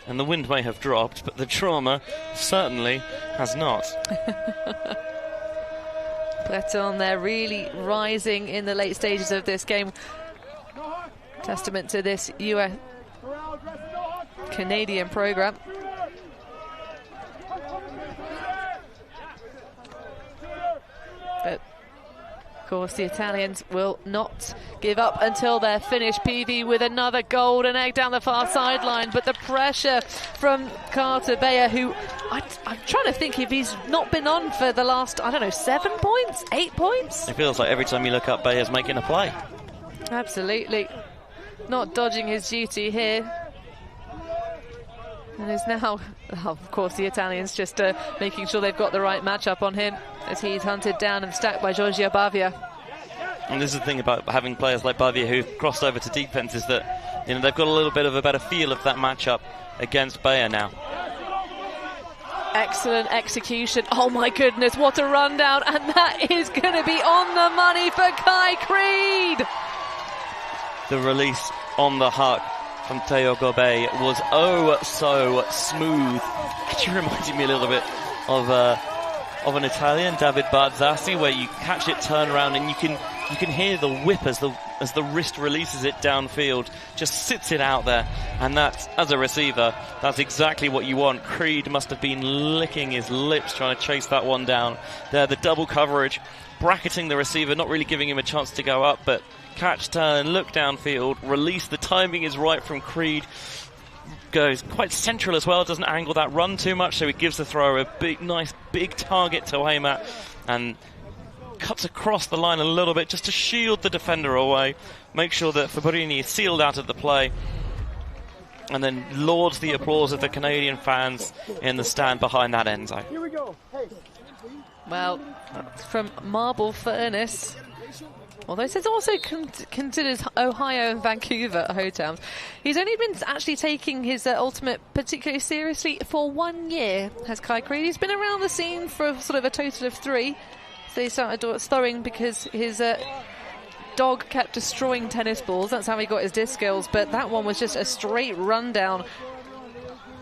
And the wind may have dropped, but the trauma certainly has not. Breton there really rising in the late stages of this game. Testament to this US Canadian program. But of course the Italians will not give up until they're finished. PV with another golden egg down the far sideline, but the pressure from Carter Beyer, who I'm trying to think if he's not been on for the last, I don't know, 7 points, 8 points. It feels like every time you look up, Beyer's making a play. Absolutely. Not dodging his duty here. And is now, of course, the Italians just making sure they've got the right matchup on him as he's hunted down and stacked by Giorgio Bavia. And this is the thing about having players like Bavia who've crossed over to defence, is that they've got a little bit of a better feel of that matchup against Beyer now. Excellent execution. Oh my goodness, what a rundown. And that is going to be on the money for Kai Creed. The release on the huck from Teo Gobe was oh so smooth. Actually reminded me a little bit of an Italian, David Barzassi, where you catch it, turn around, and you can hear the whip as the wrist releases it downfield, just sits it out there. And that's, as a receiver, that's exactly what you want. Creed must have been licking his lips trying to chase that one down. There, the double coverage, bracketing the receiver, not really giving him a chance to go up, but catch, turn, look downfield, release. The timing is right from Creed. Goes quite central as well, doesn't angle that run too much, so he gives the thrower a nice big target to aim at, and cuts across the line a little bit just to shield the defender away, make sure that Fabrini is sealed out of the play, and then lauds the applause of the Canadian fans in the stand behind that end zone. Here we go. Hey. Well, from Marble Furnace, although it's also considered Ohio and Vancouver hometowns, he's only been actually taking his ultimate particularly seriously for 1 year, has Kai Creed. He's been around the scene for sort of a total of 3. So he started throwing because his dog kept destroying tennis balls. That's how he got his disc skills, but that one was just a straight rundown.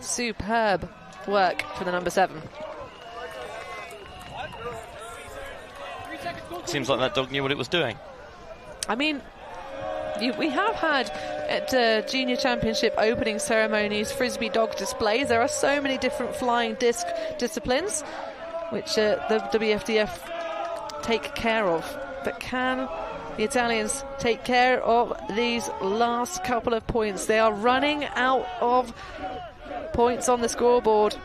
Superb work for the number 7. Seems like that dog knew what it was doing. I mean, we have had at Junior Championship opening ceremonies Frisbee dog displays. There are so many different flying disc disciplines which the WFDF take care of. But can the Italians take care of these last couple of points? They are running out of points on the scoreboard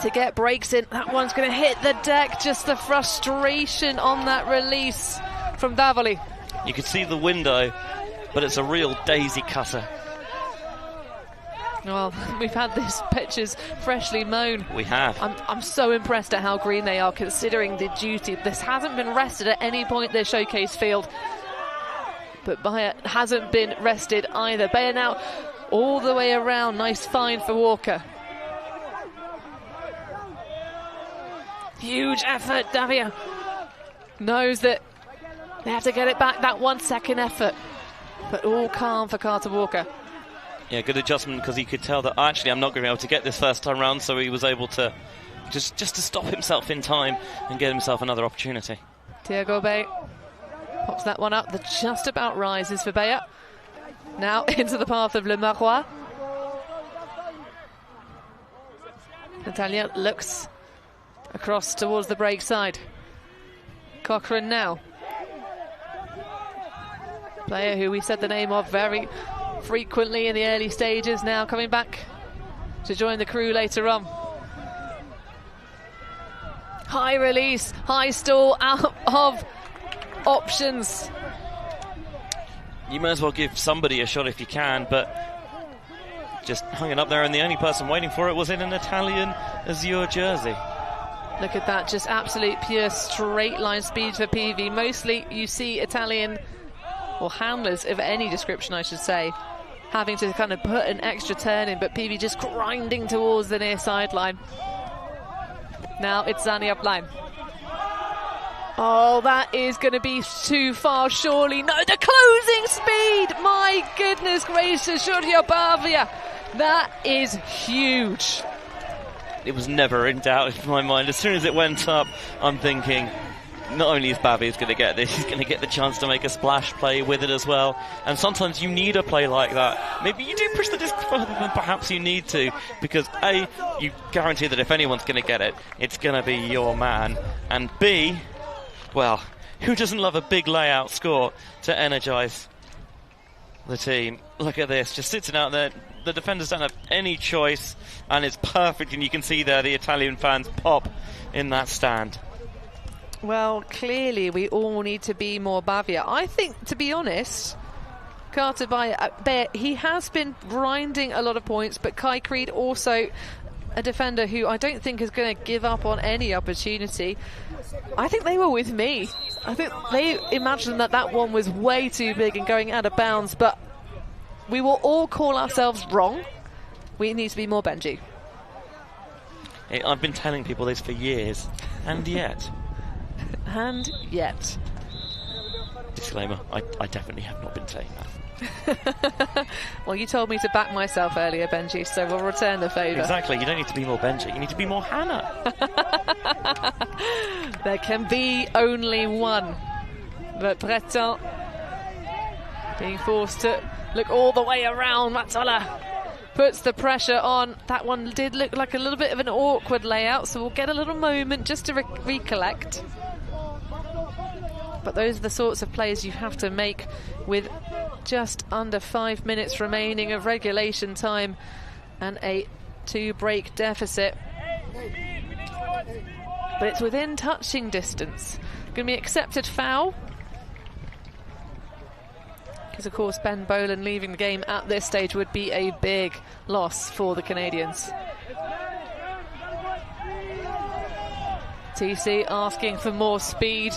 to get breaks in. That one's going to hit the deck. Just the frustration on that release from Davoli. You can see the window, but it's a real daisy cutter. Well, we've had these pitches freshly mown. We have. I'm so impressed at how green they are, considering the duty. This hasn't been rested at any point this showcase field. But Beyer hasn't been rested either. Beyer now all the way around. Nice find for Walker. Huge effort. Davia knows that they have to get it back, that 1 second effort. But all calm for Carter Walker. Yeah, good adjustment, because he could tell that actually I'm not going to be able to get this first time round, so he was able to just to stop himself in time and get himself another opportunity. Thiago Bay pops that one up. The just about rises for Beyer. Now into the path of Le Marois. Natalia looks across towards the break side. Cochrane now. Player who we said the name of very frequently in the early stages, now coming back to join the crew later on. High release, high stall, out of options. You may as well give somebody a shot if you can, but just hung it up there, and the only person waiting for it was in an Italian azure jersey. Look at that, just absolute pure straight line speed for PV. Mostly you see Italian, or handlers of any description I should say, having to kind of put an extra turn in, but PV just grinding towards the near sideline. Now it's Zani up line. Oh, that is going to be too far, surely. No, the closing speed! My goodness gracious, Giorgio Bavia. That is huge. It was never in doubt in my mind. As soon as it went up, I'm thinking, not only is Bavia going to get this, he's going to get the chance to make a splash play with it as well. And sometimes you need a play like that. Maybe you do push the disc further than perhaps you need to, because A, you guarantee that if anyone's going to get it, it's going to be your man. And B, well, who doesn't love a big layout score to energise the team? Look at this, just sitting out there. The defenders don't have any choice, and it's perfect, and you can see there the Italian fans pop in that stand. Well, clearly we all need to be more Bavia. I think, to be honest, Carter Bayer, he has been grinding a lot of points, but Kai Creed also a defender who I don't think is going to give up on any opportunity. I think they were with me. I think they imagined that that one was way too big and going out of bounds, but we will all call ourselves wrong. We need to be more Benji. I've been telling people this for years, and yet. And yet. Disclaimer, I definitely have not been saying that. Well, you told me to back myself earlier, Benji, so we'll return the favour. Exactly, you don't need to be more Benji, you need to be more Hannah. There can be only one. But Breton being forced to look all the way around. Mazzola puts the pressure on. That one did look like a little bit of an awkward layout, so we'll get a little moment just to recollect. But those are the sorts of plays you have to make with just under 5 minutes remaining of regulation time and a 2-break deficit. But it's within touching distance. Going to be accepted foul. Because, of course, Ben Boland leaving the game at this stage would be a big loss for the Canadians. TC asking for more speed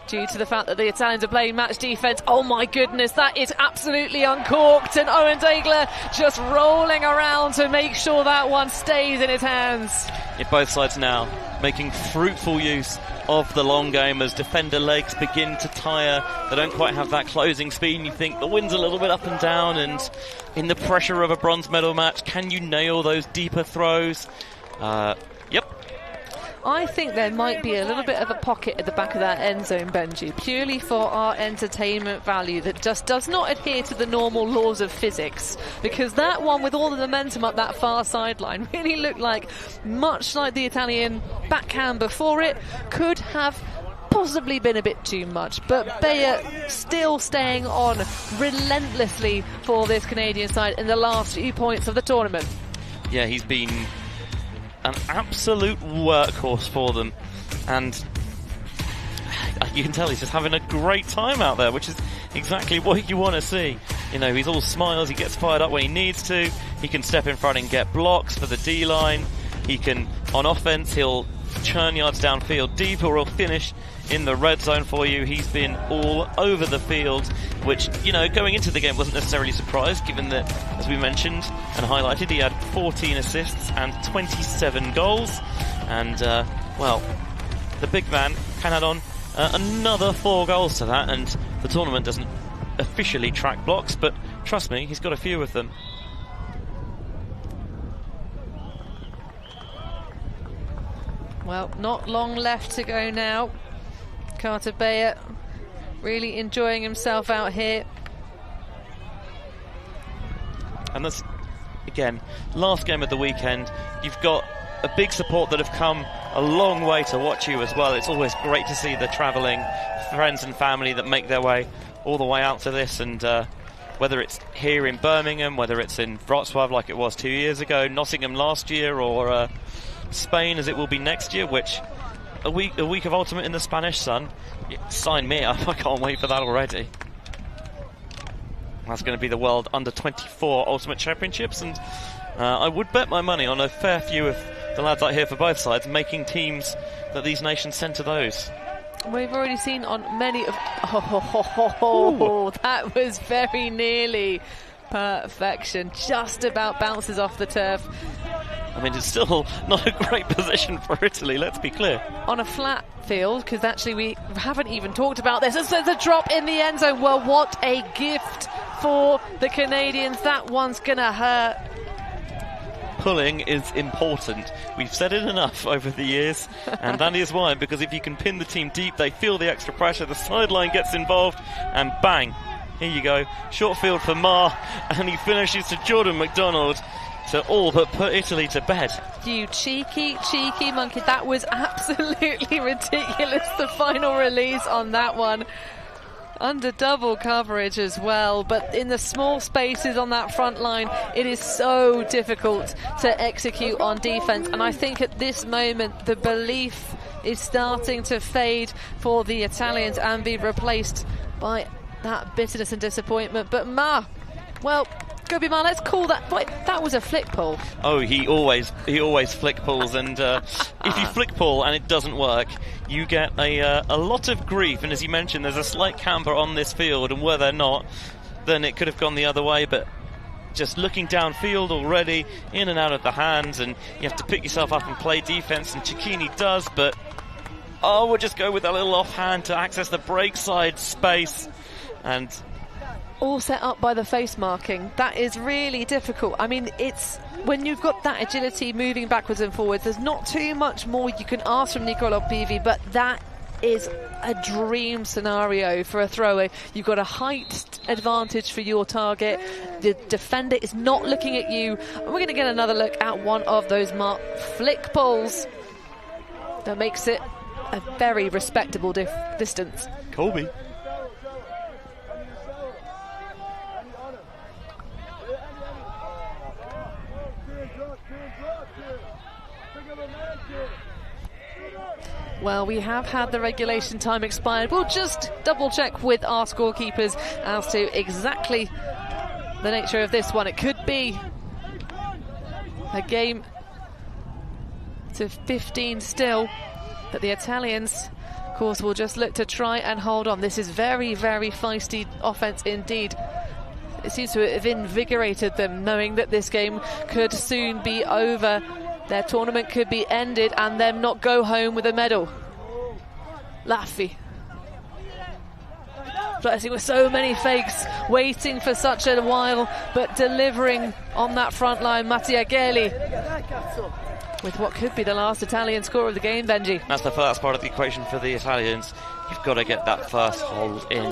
due to the fact that the Italians are playing match defence. Oh my goodness, that is absolutely uncorked, and Owen Dagler just rolling around to make sure that one stays in his hands. Yeah, both sides now making fruitful use of the long game as defender legs begin to tire. They don't quite have that closing speed, and you think the wind's a little bit up and down, and in the pressure of a bronze medal match, can you nail those deeper throws? Yep. I think there might be a little bit of a pocket at the back of that end zone, Benji, purely for our entertainment value that just does not adhere to the normal laws of physics, because that one with all the momentum up that far sideline really looked like, much like the Italian backhand before it, could have possibly been a bit too much, but Bayer still staying on relentlessly for this Canadian side in the last few points of the tournament. Yeah, he's been an absolute workhorse for them, and you can tell he's just having a great time out there, which is exactly what you want to see. You know, he's all smiles, he gets fired up when he needs to, he can step in front and get blocks for the D-line, he can, on offense, he'll churn yards downfield deep, or he'll finish in the red zone for you. He's been all over the field, which, you know, going into the game wasn't necessarily a surprise, given that, as we mentioned and highlighted, he had 14 assists and 27 goals. And, well, the big man can add on another 4 goals to that, and the tournament doesn't officially track blocks, but trust me, he's got a few of them. Well, not long left to go now. Carter Bayer really enjoying himself out here. And that's, again, last game of the weekend. You've got a big support that have come a long way to watch you as well. It's always great to see the travelling friends and family that make their way all the way out to this, and whether it's here in Birmingham, whether it's in Wrocław like it was 2 years ago, Nottingham last year, or Spain as it will be next year, which a week of Ultimate in the Spanish sun, sign me up. I can't wait for that already. That's going to be the World Under-24 Ultimate Championships, and I would bet my money on a fair few of the lads out here for both sides making teams that these nations send to those. We've already seen on many of... Oh, that was very nearly perfection. Just about bounces off the turf. I mean, it's still not a great position for Italy, let's be clear. On a flat field, because actually we haven't even talked about this. There's a drop in the end zone. Well, what a gift for the Canadians. That one's going to hurt. Pulling is important. We've said it enough over the years, and that is why, because if you can pin the team deep, they feel the extra pressure, the sideline gets involved, and bang, here you go. Short field for Ma, and he finishes to Jordan McDonald to all but put Italy to bed. You cheeky monkey. That was absolutely ridiculous, the final release on that one. Under double coverage as well, but in the small spaces on that front line, it is so difficult to execute on defense. And I think at this moment the belief is starting to fade for the Italians and be replaced by that bitterness and disappointment. But Ma, well, Gobi Ma, let's call that. Wait, that was a flick pull. Oh, he always flick pulls, and if you flick pull and it doesn't work, you get a lot of grief. And as you mentioned, there's a slight camber on this field, and were there not, then it could have gone the other way. But just looking downfield already, in and out of the hands, and you have to pick yourself up and play defense, and Cecchini does, but we'll just go with a little offhand to access the break side space, and all set up by the face marking. That is really difficult. I mean, it's when you've got that agility moving backwards and forwards, there's not too much more you can ask from Nicolò Pivi, but that is a dream scenario for a thrower. You've got a height advantage for your target. The defender is not looking at you. And we're going to get another look at one of those flick pulls that makes it a very respectable distance. Colby. Well, we have had the regulation time expired. We'll just double check with our scorekeepers as to exactly the nature of this one. It could be a game to 15 still, but the Italians, of course, will just look to try and hold on. This is very, very feisty offense indeed. It seems to have invigorated them, knowing that this game could soon be over. Their tournament could be ended and them not go home with a medal. Laffy. Flirting with so many fakes, waiting for such a while, but delivering on that front line. Mattia Geli with what could be the last Italian score of the game, Benji. That's the first part of the equation for the Italians. You've got to get that first hold in.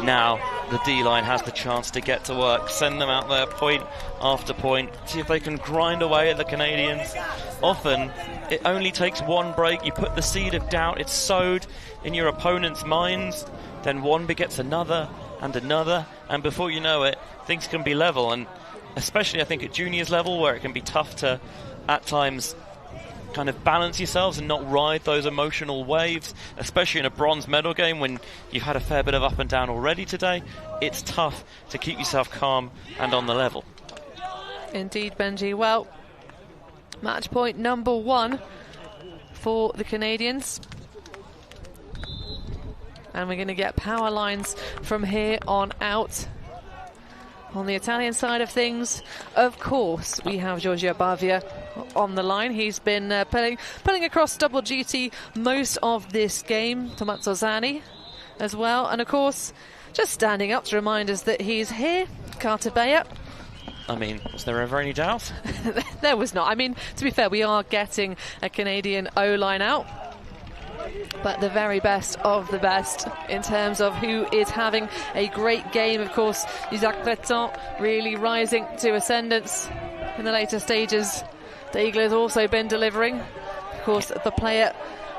Now the D-line has the chance to get to work, send them out there point after point, see if they can grind away at the Canadians. Often it only takes one break. You put the seed of doubt, it's sowed in your opponent's minds, then one begets another and another, and before you know it, things can be level. And especially I think at juniors level, where it can be tough to at times kind of balance yourselves and not ride those emotional waves, especially in a bronze medal game when you've had a fair bit of up and down already today. It's tough to keep yourself calm and on the level. Indeed, Benji. Well, match point number 1 for the Canadians. And we're going to get power lines from here on out. On the Italian side of things, of course, we have Giorgio Bavia on the line. He's been pulling across double duty most of this game. Tommaso Zani as well. And of course, just standing up to remind us that he's here. Carter Bayer. I mean, was there ever any doubt? There was not. I mean, to be fair, we are getting a Canadian O-line out. but the very best of the best in terms of who is having a great game. Of course, Isaac Breton really rising to ascendance in the later stages. Daigle has also been delivering. Of course, the player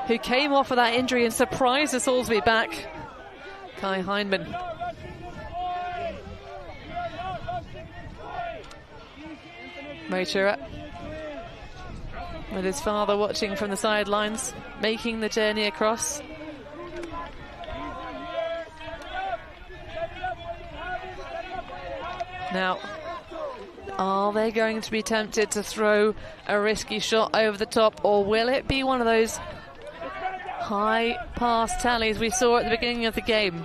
who came off of that injury and surprised us all to be back, Kai Heinemann. Motura, with his father watching from the sidelines, making the journey across. Now, are they going to be tempted to throw a risky shot over the top, or will it be one of those high pass tallies we saw at the beginning of the game?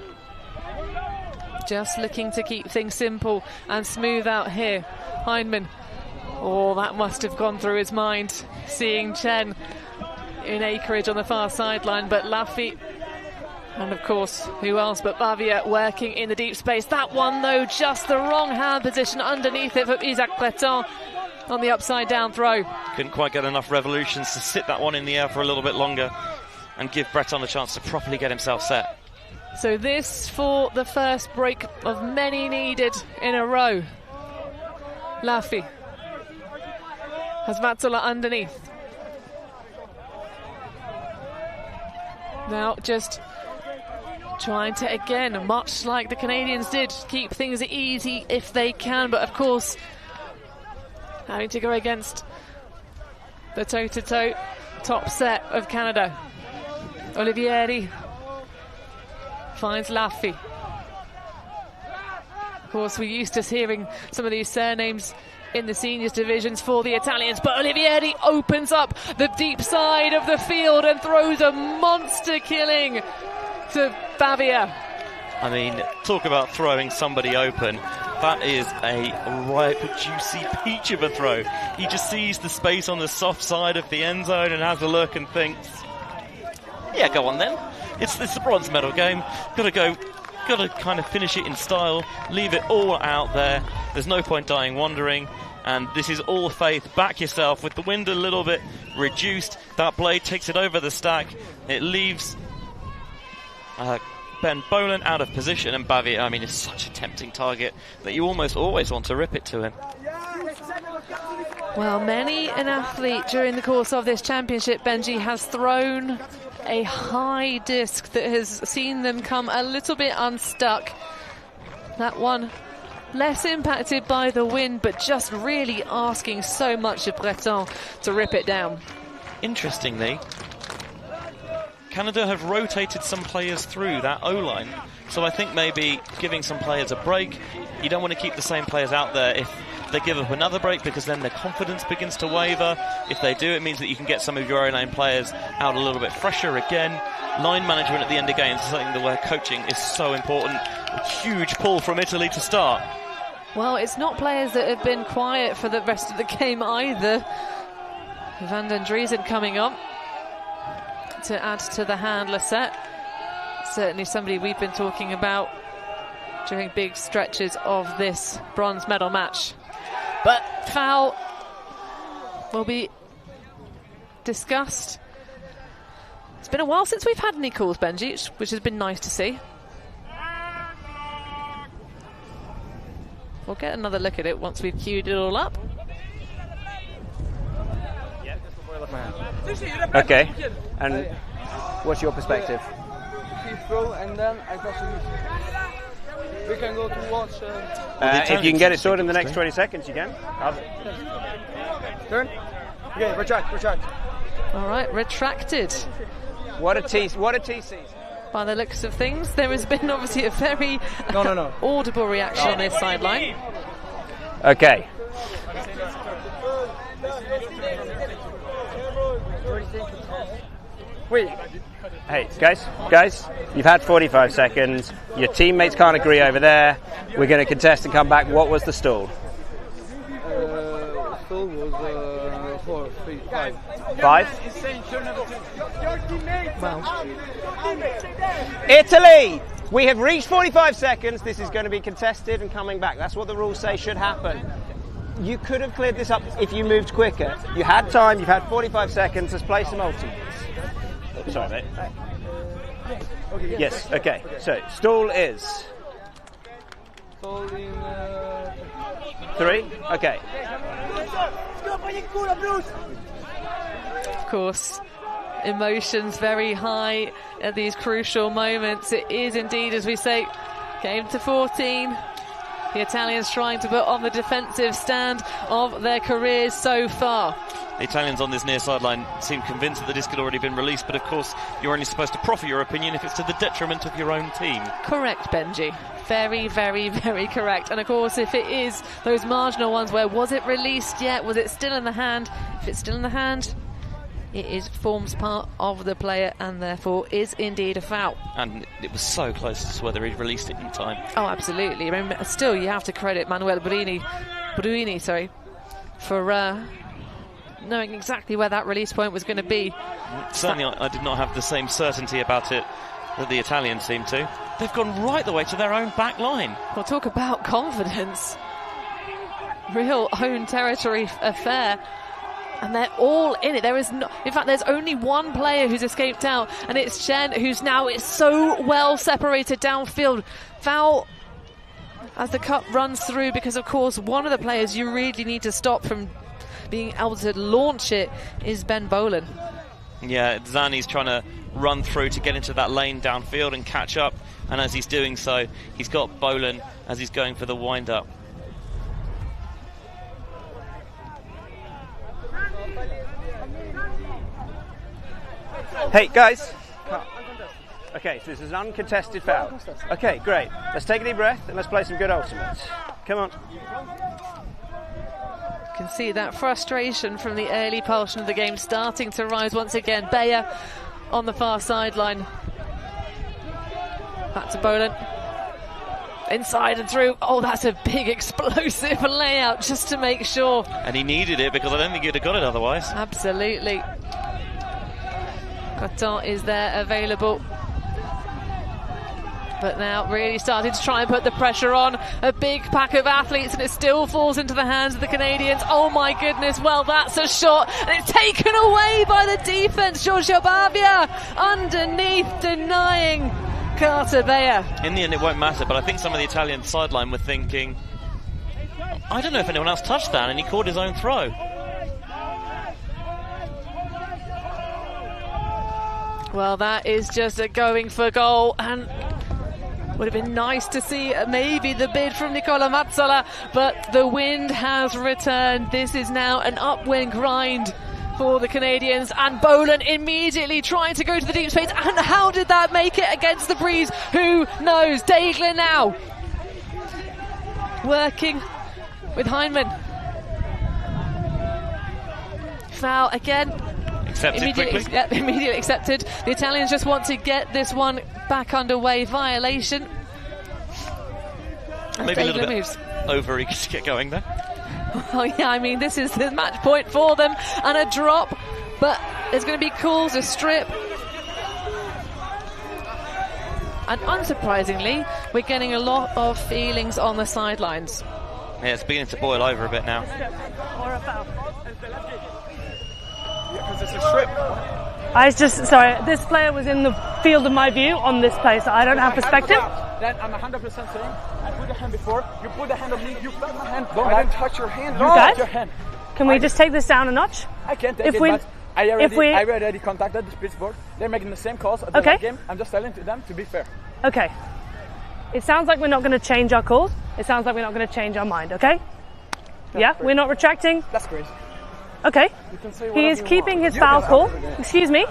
Just looking to keep things simple and smooth out here. Heinemann. Oh, that must have gone through his mind, seeing Chen in acreage on the far sideline, but Laffy, and of course, who else but Bavia working in the deep space. That one, though, just the wrong hand position underneath it for Isaac Breton on the upside down throw. Couldn't quite get enough revolutions to sit that one in the air for a little bit longer and give Breton a chance to properly get himself set. So this for the first break of many needed in a row. Laffy has Matzola underneath. Now just trying to, again, much like the Canadians did, keep things easy if they can, but of course having to go against the toe-to-toe top set of Canada. Olivieri finds Laffy. Of course, we're used to hearing some of these surnames in the seniors divisions for the Italians, but Olivieri opens up the deep side of the field and throws a monster killing to Bavia. I mean, talk about throwing somebody open. That is a ripe, juicy peach of a throw. He just sees the space on the soft side of the end zone and has a look and thinks, yeah, go on then. It's a bronze medal game. Got to kind of finish it in style, leave it all out there. There's no point dying wandering, and this is all faith. Back yourself with the wind a little bit reduced. That blade takes it over the stack. It leaves Ben Boland out of position, and Bavia, I mean, is such a tempting target that you almost always want to rip it to him. Well, many an athlete during the course of this championship, Benji, has thrown a high disc that has seen them come a little bit unstuck. That one less impacted by the wind, but just really asking so much of Breton to rip it down. Interestingly, Canada have rotated some players through that O-line, so I think maybe giving some players a break. You don't want to keep the same players out there if they give up another break, because then their confidence begins to waver. If they do, it means that you can get some of your O-line players out a little bit fresher again. Line management at the end of games is something where coaching is so important. A huge pull from Italy to start. Well, it's not players that have been quiet for the rest of the game either. Van den Driesen coming on to add to the handler set. Certainly somebody we've been talking about during big stretches of this bronze medal match. But foul will be discussed. It's been a while since we've had any calls, Benji, which has been nice to see. We'll get another look at it once we've queued it all up. Okay, and what's your perspective? He throw and then I toss it. We can go to watch. If you can get it sorted in the next 20 seconds, you can. Turn. Okay, retract. All right, retracted. What a tease! By the looks of things, there has been obviously a very audible reaction on this sideline. Okay. Wait. Hey, guys, you've had 45 seconds. Your teammates can't agree over there. We're going to contest and come back. What was the stall? Stall was 4, 3, 5. 5? Well, Italy! We have reached 45 seconds. This is going to be contested and coming back. That's what the rules say should happen. You could have cleared this up if you moved quicker. You had time. You've had 45 seconds. Let's play some ultimates. Sorry, mate. Yes, okay. So, stall is? Stall in... 3? Okay. Of course, emotions very high at these crucial moments. It is indeed, as we say, game to 14. The Italians trying to put on the defensive stand of their careers so far. The Italians on this near sideline seem convinced that the disc had already been released, but of course you're only supposed to proffer your opinion if it's to the detriment of your own team. Correct, Benji. Very, very, very correct. And of course, if it is those marginal ones where was it released yet? Was it still in the hand? If it's still in the hand, it forms part of the player and therefore is indeed a foul. And it was so close to whether he'd released it in time. Oh, absolutely. Remember, still, you have to credit Manuel Bruini, for knowing exactly where that release point was going to be. Certainly, I did not have the same certainty about it that the Italians seem to. They've gone right the way to their own back line. Well, talk about confidence. Real own territory affair. And they're all in it. There is no, in fact, there's only one player who's escaped out, and it's Chen, who's now so well separated downfield. Foul as the cup runs through, because of course one of the players you really need to stop from being able to launch it is Ben Boland. Yeah, Zani's trying to run through to get into that lane downfield and catch up, and as he's doing so, he's got Boland as he's going for the wind-up. Hey, guys. Okay, so this is an uncontested foul. Okay, great. Let's take a deep breath and let's play some good ultimates. Come on. You can see that frustration from the early portion of the game starting to rise once again. Bayer on the far sideline. Back to Boland. Inside and through. Oh, that's a big explosive layout just to make sure. And he needed it because I don't think he'd have got it otherwise. Absolutely. Coton is there available. But now really starting to try and put the pressure on. A big pack of athletes, and it still falls into the hands of the Canadians. Oh my goodness, well that's a shot, and it's taken away by the defence. Giorgio Bavia underneath, denying Carter Bayer. In the end it won't matter, but I think some of the Italian sideline were thinking, I don't know if anyone else touched that, and he caught his own throw. Well, that is just a going for goal, and would have been nice to see maybe the bid from Nicola Mazzola, but the wind has returned. This is now an upwind grind for the Canadians, and Boland immediately trying to go to the deep space. And how did that make it against the breeze? Who knows? Daegler now working with Heinemann. Foul again. Immediately accepted. The Italians just want to get this one back underway. Violation. Maybe a little bit over eager to get going there. Oh yeah, I mean this is the match point for them, and a drop, but there's going to be calls, a strip. And unsurprisingly, we're getting a lot of feelings on the sidelines. Yeah, it's beginning to boil over a bit now. Or a foul. Because it's a strip. Sorry, this player was in the field of my view on this play, so I don't have perspective. Then I'm 100% saying, I put the hand before, you put the hand on me, you felt my hand. I didn't touch your hand. You guys, your hand. Can we just take this down a notch? I can't take it, but I already contacted the Spitz board. They're making the same calls at the late game. I'm just telling them to be fair. Okay. It sounds like we're not going to change our calls. It sounds like we're not going to change our mind, okay? Yeah, we're not retracting. That's crazy. Okay. He is keeping his foul call. Excuse me.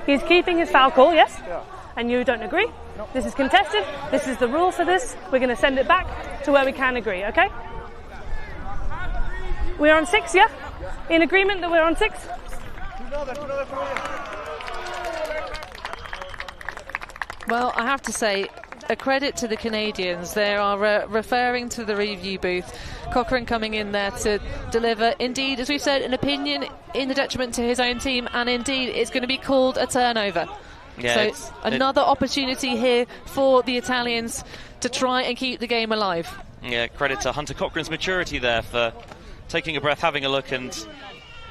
He's keeping his foul call, yes? Yeah. And you don't agree? No. This is contested. This is the rule for this. We're going to send it back to where we can agree, okay? We're on 6, yeah? In agreement that we're on 6? Well, I have to say, a credit to the Canadians. They are referring to the review booth. Cochrane coming in there to deliver, indeed, as we've said, an opinion in the detriment to his own team, and indeed it's going to be called a turnover. Yeah, so another opportunity here for the Italians to try and keep the game alive. Yeah, credit to Hunter Cochrane's maturity there for taking a breath, having a look, and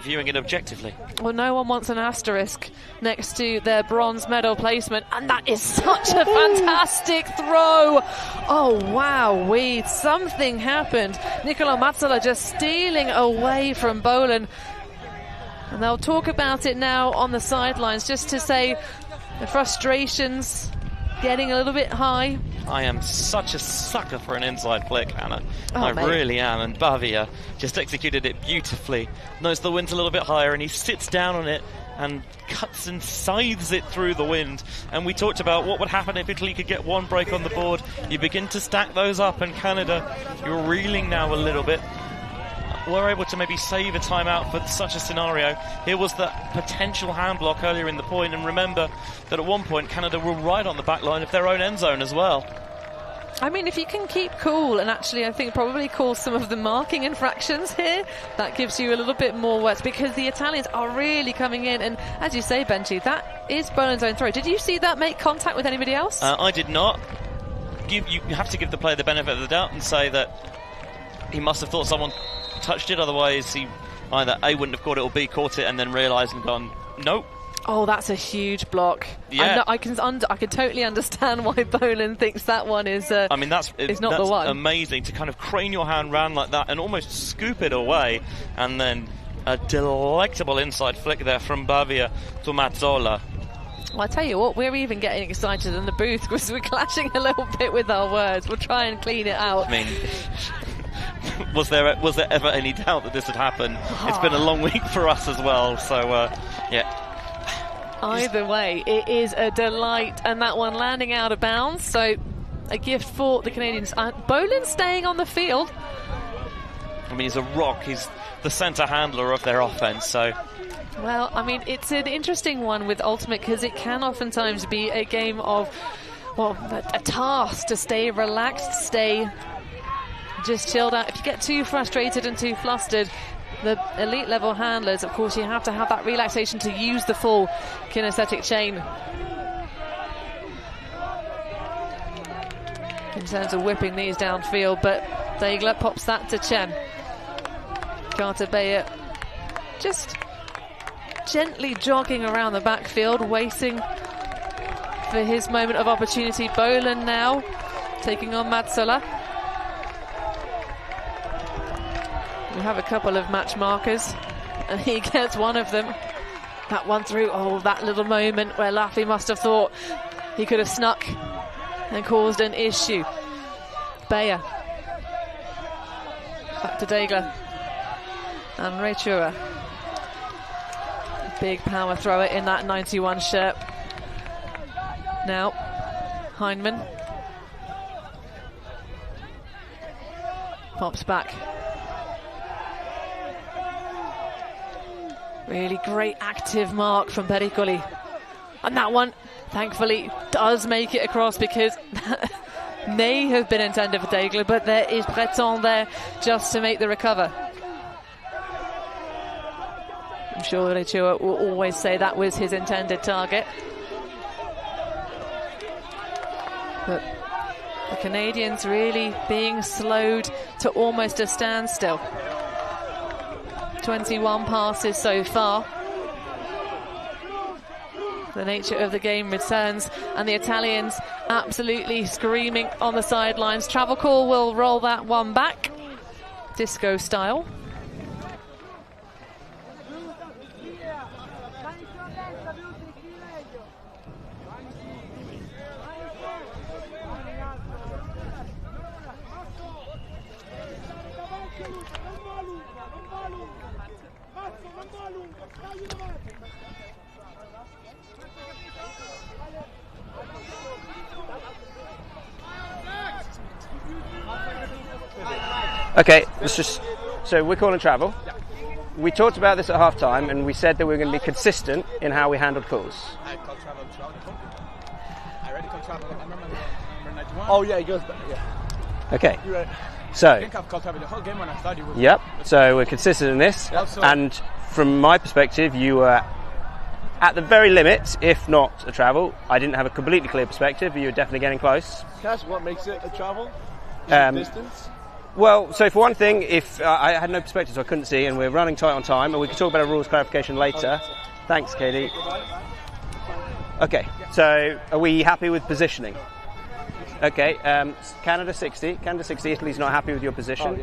viewing it objectively. Well, no one wants an asterisk next to their bronze medal placement, and that is such a fantastic throw. Oh, wow, something happened. Nicola Mazzola just stealing away from Bohlen. And they'll talk about it now on the sidelines, just to say the frustrations getting a little bit high. I am such a sucker for an inside flick, Hannah. I mate. really am. And Bavia just executed it beautifully. Knows the wind's a little bit higher, and he sits down on it and cuts and scythes it through the wind. And we talked about what would happen if Italy could get one break on the board. You begin to stack those up, and Canada, you're reeling now a little bit. We're able to maybe save a timeout for such a scenario. Here was the potential hand block earlier in the point, and remember that at one point Canada were right on the back line of their own end zone as well. I mean, if you can keep cool and actually, I think, probably call some of the marking infractions here, that gives you a little bit more work, because the Italians are really coming in. And as you say, Benji, that is Bohlen's own throw. Did you see that make contact with anybody else? I did not. You have to give the player the benefit of the doubt and say that he must have thought someone touched it, otherwise he either A, wouldn't have caught it, or B, caught it and then realised and gone, nope. Oh, that's a huge block. Yeah. I can totally understand why Bohlen thinks that one is not the one. Amazing to kind of crane your hand round like that and almost scoop it away, and then a delectable inside flick there from Bavia to Mazzola. Well, I tell you what, we're even getting excited in the booth because we're clashing a little bit with our words. We'll try and clean it out. I mean, was there ever any doubt that this had happened? It's been a long week for us as well, so yeah. Either way, it is a delight, and that one landing out of bounds, so a gift for the Canadians. Bohlen staying on the field. I mean, he's a rock. He's the centre handler of their offence, so... Well, I mean, it's an interesting one with Ultimate, because it can oftentimes be a game of, well, a task to stay relaxed, stay just chilled out. If you get too frustrated and too flustered, the elite level handlers, of course, you have to have that relaxation to use the full kinesthetic chain in terms of whipping these downfield. But Daigle pops that to Chen. Carter Bayer just gently jogging around the backfield, waiting for his moment of opportunity. Bohlen now taking on Mazzola. We have a couple of match markers, and he gets one of them. That one through. Oh, that little moment where Laffy must have thought he could have snuck and caused an issue. Bayer. Back to Daigle. And Reichura. Big power thrower in that 91 shirt. Now, Heinemann. Pops back. Really great active mark from Pericoli. And that one, thankfully, does make it across, because that may have been intended for Daigle, but there is Breton there just to make the recover. I'm sure Reichura will always say that was his intended target. But the Canadians really being slowed to almost a standstill. 21 passes so far. The nature of the game returns, and the Italians absolutely screaming on the sidelines. Travel call will roll that one back, disco style. Okay, so we're calling travel. We talked about this at half time, and we said that we were going to be consistent in how we handled calls. I called travel throughout the whole game. I already called travel. I remember number 91. Oh yeah, he goes back. Yeah. Okay. You're right. So. I think I've called travel the whole game when I thought he was. Yep. So we're consistent in this, and from my perspective, you were at the very limit, if not a travel. I didn't have a completely clear perspective, but you were definitely getting close. Cash, what makes it a travel? Distance? Well, so for one thing, if I had no perspective, so I couldn't see, and we're running tight on time, and we can talk about a rules clarification later. Thanks, Katie. Okay, so are we happy with positioning? Okay, Canada 60. Canada 60, Italy's not happy with your position.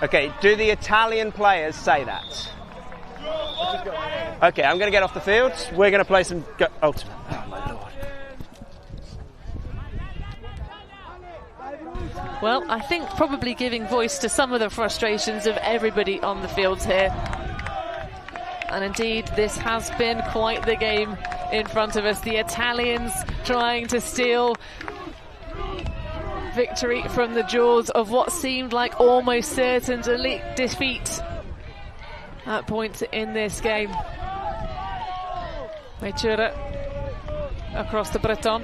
Okay, do the Italian players say that? Okay, I'm going to get off the field. We're going to play some ultimate. Oh, my Lord. Well, I think probably giving voice to some of the frustrations of everybody on the fields here. And indeed, this has been quite the game in front of us. The Italians trying to steal victory from the jaws of what seemed like almost certain defeat at points in this game. Ventura across the Breton.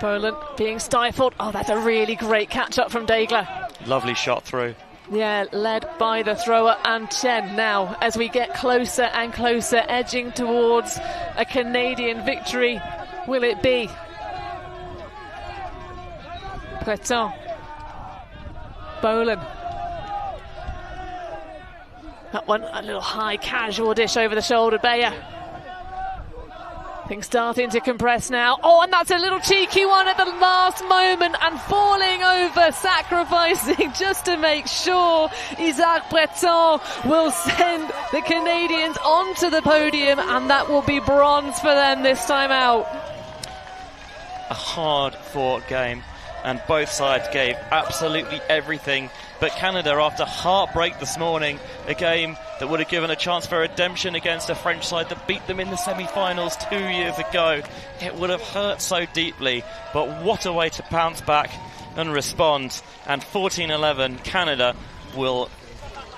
Poland being stifled. Oh, that's a really great catch-up from Degler. Lovely shot through. Yeah, led by the thrower and Chen now as we get closer and closer, edging towards a Canadian victory. Will it be? Breton. Poland. That one, a little high casual dish over the shoulder. Bayer. Things starting to compress now. Oh, and that's a little cheeky one at the last moment and falling over, sacrificing just to make sure Isaac Breton will send the Canadians onto the podium, and that will be bronze for them this time out. A hard-fought game, and both sides gave absolutely everything. But Canada, after heartbreak this morning, a game that would have given a chance for redemption against a French side that beat them in the semi-finals 2 years ago. It would have hurt so deeply, but what a way to bounce back and respond. And 14-11, Canada will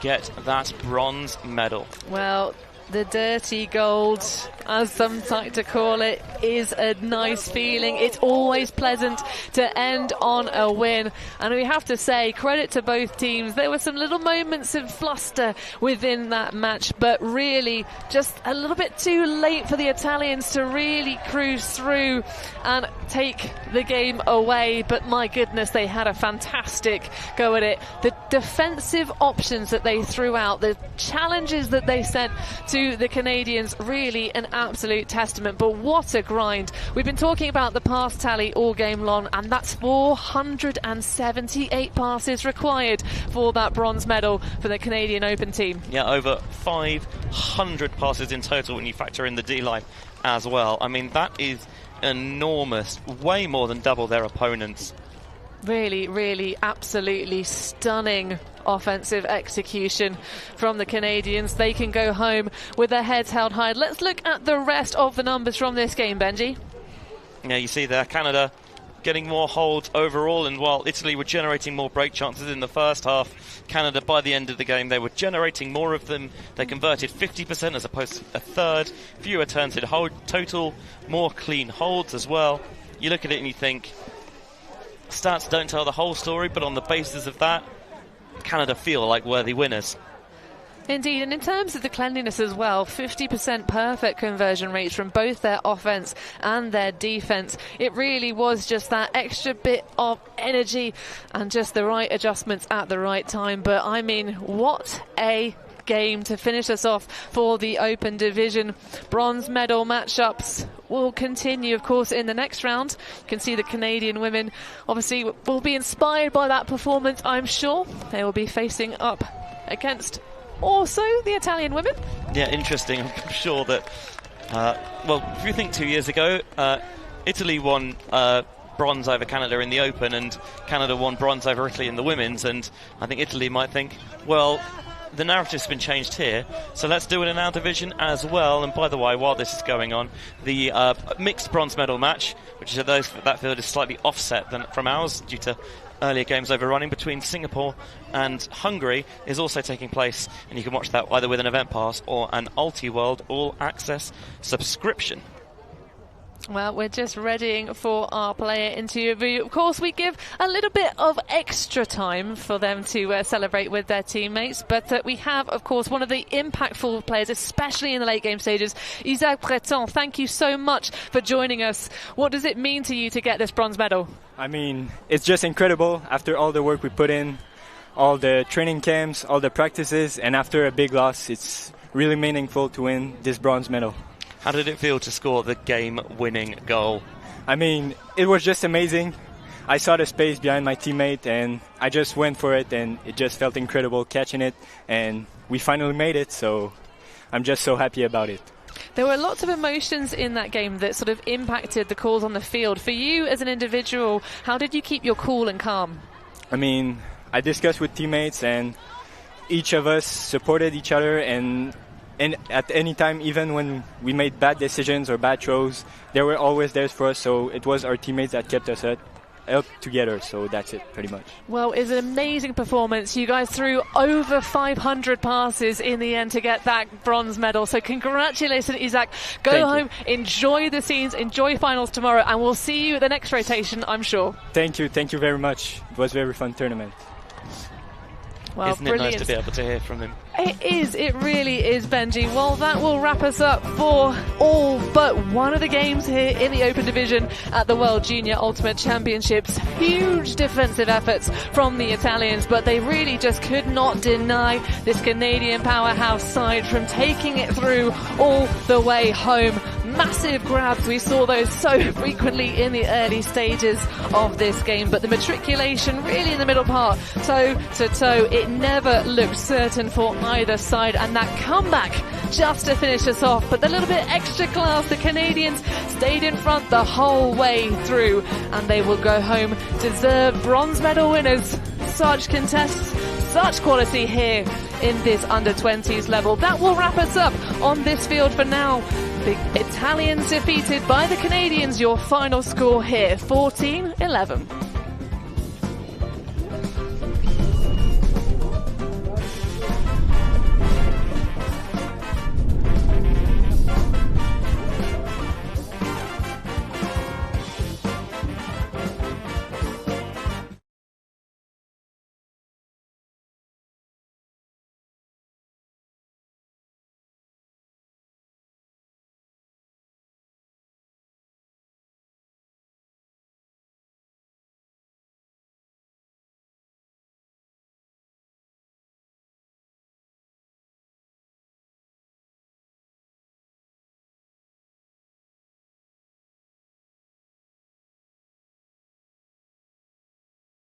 get that bronze medal. Well, the dirty gold, as some like to call it, is a nice feeling. It's always pleasant to end on a win. And we have to say, credit to both teams. There were some little moments of fluster within that match, but really just a little bit too late for the Italians to really cruise through and take the game away. But my goodness, they had a fantastic go at it. The defensive options that they threw out, the challenges that they sent to the Canadians, really an absolute testament. But what a grind. We've been talking about the pass tally all game long, and that's 478 passes required for that bronze medal for the Canadian Open team. Yeah, over 500 passes in total when you factor in the D-line as well. I mean, that is enormous, way more than double their opponents. Really, really, absolutely stunning offensive execution from the Canadians. They can go home with their heads held high. Let's look at the rest of the numbers from this game, Benji. Yeah, you see there, Canada getting more holds overall, and while Italy were generating more break chances in the first half, Canada, by the end of the game, they were generating more of them. They converted 50% as opposed to a third, fewer turns in hold total, more clean holds as well. You look at it and you think, stats don't tell the whole story, but on the basis of that, Canada feel like worthy winners. Indeed, and in terms of the cleanliness as well, 50% perfect conversion rates from both their offense and their defense. It really was just that extra bit of energy and just the right adjustments at the right time. But I mean, what a game to finish us off for the Open Division. Bronze medal matchups will continue, of course, in the next round. You can see the Canadian women obviously will be inspired by that performance, I'm sure. They will be facing up against also the Italian women. Yeah, interesting. I'm sure that, well, if you think 2 years ago, Italy won bronze over Canada in the Open, and Canada won bronze over Italy in the women's, and I think Italy might think, well, the narrative's been changed here, so let's do it in our division as well. And by the way, while this is going on, the mixed bronze medal match, which is that field is slightly offset from ours due to earlier games overrunning, between Singapore and Hungary, is also taking place, and you can watch that either with an event pass or an Ulti World All Access subscription. Well, we're just readying for our player interview. Of course, we give a little bit of extra time for them to celebrate with their teammates, but we have, of course, one of the impactful players, especially in the late game stages, Isaac Breton. Thank you so much for joining us. What does it mean to you to get this bronze medal? I mean, it's just incredible after all the work we put in, all the training camps, all the practices, and after a big loss, it's really meaningful to win this bronze medal. How did it feel to score the game-winning goal? I mean, it was just amazing. I saw the space behind my teammate and I just went for it, and it just felt incredible catching it, and we finally made it, so I'm just so happy about it. There were lots of emotions in that game that sort of impacted the calls on the field. For you as an individual, how did you keep your cool and calm? I mean, I discussed with teammates and each of us supported each other, and at any time, even when we made bad decisions or bad throws, they were always there for us, so it was our teammates that kept us up together, so that's it pretty much. Well, it's an amazing performance. You guys threw over 500 passes in the end to get that bronze medal, so congratulations, Isaac. Go home, enjoy the scenes, enjoy finals tomorrow, and we'll see you at the next rotation, I'm sure. Thank you very much. It was a very fun tournament. Well, isn't it nice to be able to hear from him? It really is, Benji. Well, that will wrap us up for all but one of the games here in the Open Division at the World Junior Ultimate Championships. Huge defensive efforts from the Italians, but they really just could not deny this Canadian powerhouse side from taking it through all the way home. Massive grabs, we saw those so frequently in the early stages of this game, but the matriculation really in the middle part, toe to toe, it never looked certain for either side, and that comeback just to finish us off, but a little bit extra class, the Canadians stayed in front the whole way through, and they will go home deserved bronze medal winners. Such contests, such quality here in this under-20s level. That will wrap us up on this field for now. The Italians defeated by the Canadians. Your final score here, 14-11.